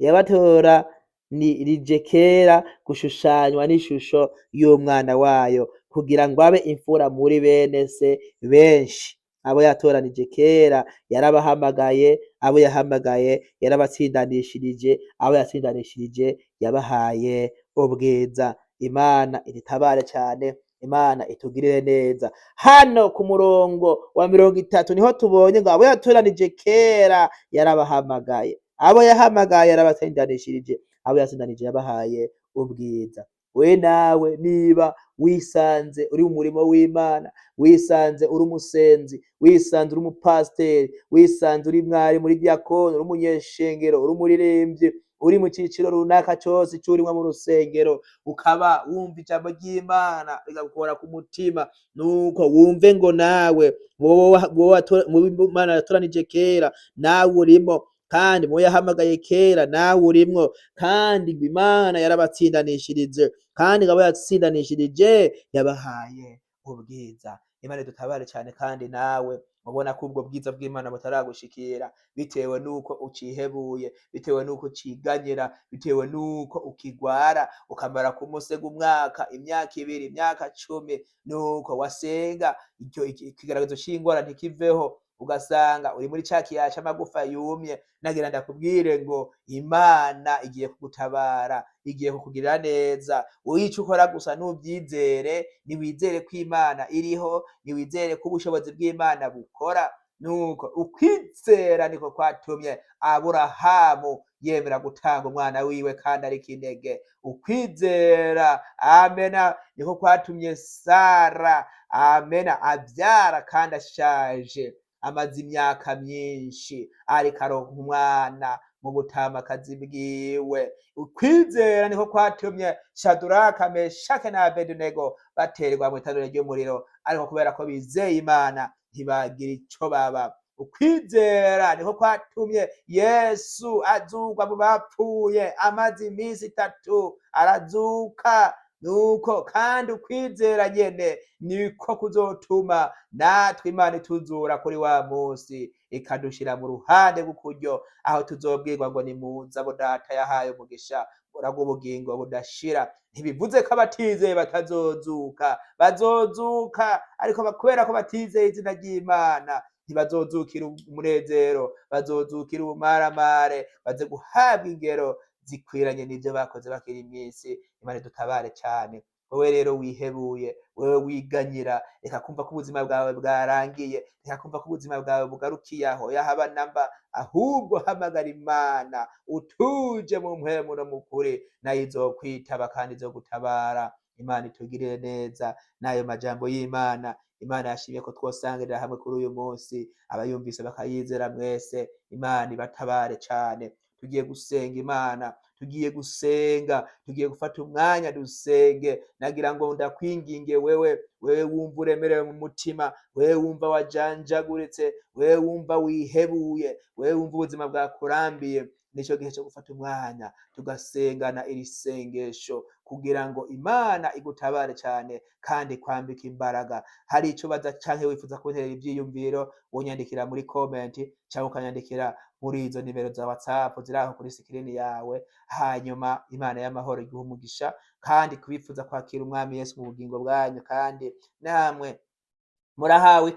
yabatoranirije kera gushushanywa n'ishusho y'umwana wayo kugira ngo abe imfura muri bene se benshi. Abo yatoranije kera yarabahamagaye, abo yahamagaye yarabatsindanishirije, abo yatsindanishirije yabahaye ubwiza. Imana idutabare cyane, Imana itugirire neza. Hano ku murongo wa 30 niho tubonye ngo abo yatoranije kera yarabahamagaye, abo yahamagaye yarabatsindanishirije, abo yatsindanije yabahaye ubwiza. We nawe niba wisanze uri mu murimo w'Imana, wisanze uri umusenzi, wisanze uri umupasiteri, wisanze uri mwari muri diakoni, uri umunyeshengero, uri umuririmbyi, uri mu ciciro runaka cose curimwo mu rusengero, ukaba wumva ijambo ry'Imana rigakora ku mutima, nuko wumve ngo nawe mu Imana yatoranije kera nawe urimo, kandi mu yahamagaye kera nawe urimwo, kandi Imana yarabatsindanishirije, kandi abo yatsindanishirije yabahaye ubwiza. Imana idutabare cyane, kandi nawe ubona ko ubwo bwiza bw'Imana butaragushikira bitewe nuko ucihebuye, bitewe nuko uciganyira, bitewe nuko ukigwara ukamara ku musego umwaka, imyaka 2, imyaka 10, nuko wasenga ikigaragazo c'ingwara ntikiveho, ugasanga uri muri ca kiyaya c'amagufa yumye. Nagira ndakubwire ngo Imana igiye kugutabara, igiye kukugirira neza. Ico ukora gusa nuvyizere, niwizere ko Imana iriho, niwizere ko ubushobozi bw'Imana bukora. Nuko ukwizera niko kwatumye Aburahamu yemera gutanga umwana wiwe kandi ari kinege. Ukwizera, amena, niko kwatumye Sara, amena, avyara kandi ashaje, amaze imyaka myinshi ariko aronka umwana mu butamakazi bwiwe. Ukwizera niko kwatumye Shaduraka, Meshake na Abedenego baterwa mu itanura ry'umuriro, ariko kubera ko bizeye Imana ntibagira ico baba. Ukwizera niko kwatumye Yesu azurwa mu bapfuye, amaze iminsi 3 arazuka. Nuko kandi ukwizera nyene niko kuzotuma natwe Imana ituzura kuri wa munsi, ikadushira mu ruhande rw'ukuryo, aho tuzobwirwa ngo nimuze abo Data yahaye umugisha uragwa ubugingo budashira. Ntibivuze ko abatizeye batazozuka, bazozuka, ariko kubera ko batizeye izina ry'Imana ntibazozukira umunezero, bazozukira ubumaramare, baze guhabwa ingero zikwiranye n'ivyo bakoze bakiri imisi. Imana idutabare cyane. Wowe rero wihebuye, wewe wiganyira, reka kumva ko ubuzima bwawe bwarangiye, reka kumva ko ubuzima bwawe bugarukiye aho yahaba namba, ahubwo hamagara Imana utuje mu mpwemu no mu kuri, nayo izokwitaba kandi izogutabara. Imana itugirire neza. N'ayo majambo y'Imana Imana yashimye ko twosangirira hamwe kuri uyu munsi, abayumvise bakayizera mwese, Imana ibatabare cyane. Tugiye gusenga Imana, tugiye gusenga, tugiye gufata umwanya dusenge. Nagira ngo ndakwinginge wewe wumva uremerewe mu mutima, wewe wumva wajanjaguritse, wewe wumva wihebuye, wewe wumva ubuzima bwakurambiye, nico gihe cyo gufata umwanya tugasengana iri sengesho kugira ngo Imana igutabare cyane kandi kwambika imbaraga. Hari ico baza canke wifuza kuntera ivyiyumviro, wonyandikira muri comment cyangwa ukanyandikira muri izo nimero za WhatsApp ziraho kuri screen yawe. Hanyuma Imana y'amahoro iguha umugisha, kandi kubifuza kwakira umwami Yesu mu bugingo bwanyu, kandi namwe murahawe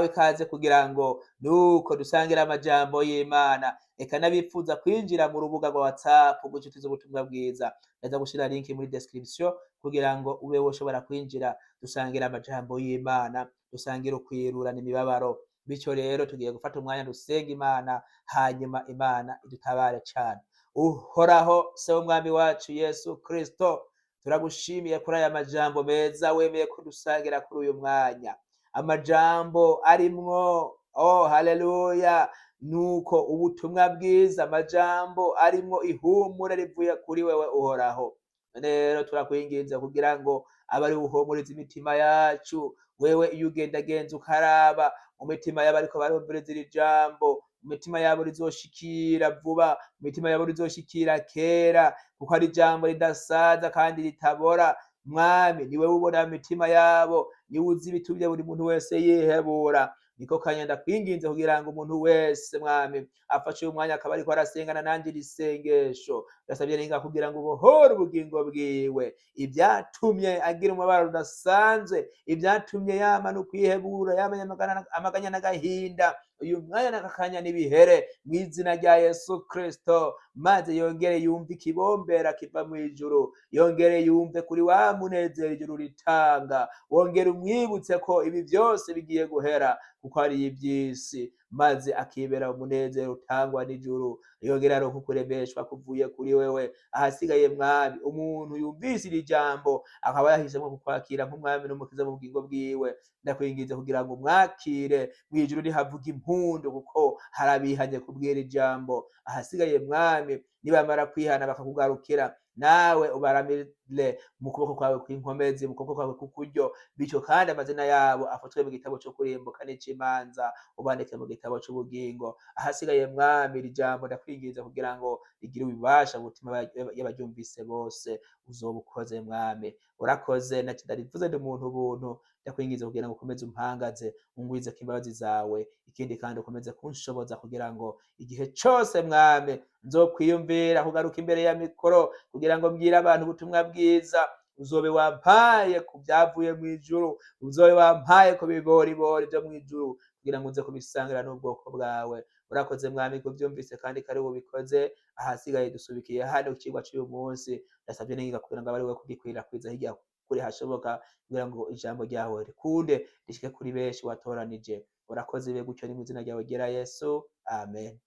ikaze kugira ngo nuko dusangira amajambo y'Imana. Eka nabifuza kwinjira mu rubuga rwa WhatsApp gucuti z'ubutumwa bwiza, ndaza gushira link muri description kugira ngo ube woshobora kwinjira dusangira amajambo y'Imana, dusangira ukwirurana imibabaro. Bityo rero tugiye gufata umwanya dusenga Imana, hanyuma Imana idutabare cyane. Uhoraho se w'umwami wacu Yesu Kristo, turagushimiye kuri aya majambo meza wemeye kudusangira kuri uyu mwanya, amajambo arimwo haleluya, nuko ubutumwa bwiza, amajambo arimwo ihumure rivuye kuri wewe Uhoraho. rero turakwinginze kugira ngo abe ari uhumuriza imitima yacu. Wewe iyo ugendagenza ukaraba mu mitima y'abariko barumviriza iri jambo, mu mitima yabo rizoshikira vuba, mu mitima yabo rizoshikira kera, kuko ari ijambo ridasaza kandi ritabora. Mwami, ni wewe ubona imitima yabo, ni wewe uzi ibitumye buri muntu wese yihebura. Niko kanya ndakwinginze kugira ngo umuntu wese Mwami afashe uyu mwanya akaba ariko arasengana nanje iri sengesho, ndasavye ninga kugira ngo ubohore ubugingo bwiwe, ivyatumye agira umubabaro udasanzwe, ivyatumye yama no kwihebura, yamanye amaganya n'agahinda, uyu mwanya n'aka kanya nibihere mw'izina rya Yesu Kristo, maze yongere yumve ikibombera kiva mw'ijuru, yongere yumve kuri wa munezero ijuru ritanga, wongere umwibutse ko ibi vyose bigiye guhera kuko ari ivy'isi, maze akibera umunezero utangwa n'ijuru, yongere aronke ukuremeshwa kuvuye kuri wewe. Ahasigaye Mwami, umuntu yumvise iri jambo akaba yahisemwo kukwakira nk'umwami n'umukiza mu bugingo bwiwe, ndakwinginze kugira ngo umwakire mw'ijuru nihavuga impundu, kuko hari abihanye kubw'iri jambo. Ahasigaye Mwami, nibamara kwihana bakakugarukira, nawe ubaramire mu kuboko kwawe kw'inkomezi, mu kuboko kwawe kw'ukuryo, bityo kandi amazina yabo afatwe mu gitabo co kurimbuka n'ic'imanza, ubandike mu gitabo c'ubugingo. Ahasigaye Mwami, iri jambo ndakwinginze kugira ngo rigire ububasha mu mitima y'abaryumvise bose, uzoba ukoze Mwami. Urakoze, naje ndarivuze ndi umuntu ubuntu, ndakwinginze kugira ngo ukomeze umpangaze, ungwizeko imbabazi zawe, ikindi kandi ukomeze kunshoboza kugira ngo igihe cose Mwami nzokwiyumvira kugaruka imbere ya mikoro kugira ngo mbwire abantu ubutumwa bwiza, uzobe wampaye ku vyavuye mw'ijuru, uzobe wampaye ku biboribori vyo mw'ijuru, kugira ngo nze kubisangira n'ubwoko bwawe. Urakoze Mwami kuvyumvise kandi kari bubikoze. Ahasigaye dusubikiye hano icigwa c'uyu munsi, ndasavye ninginga kugira ngo abe ari wewe kugikwirakwiza hirya kure hashoboka, kugira ngo ijambo ryawe rikunde rishike kuri benshi watoranije. Urakoze ibe gutyo, ni mw'izina ryawe ryera Yesu, amen.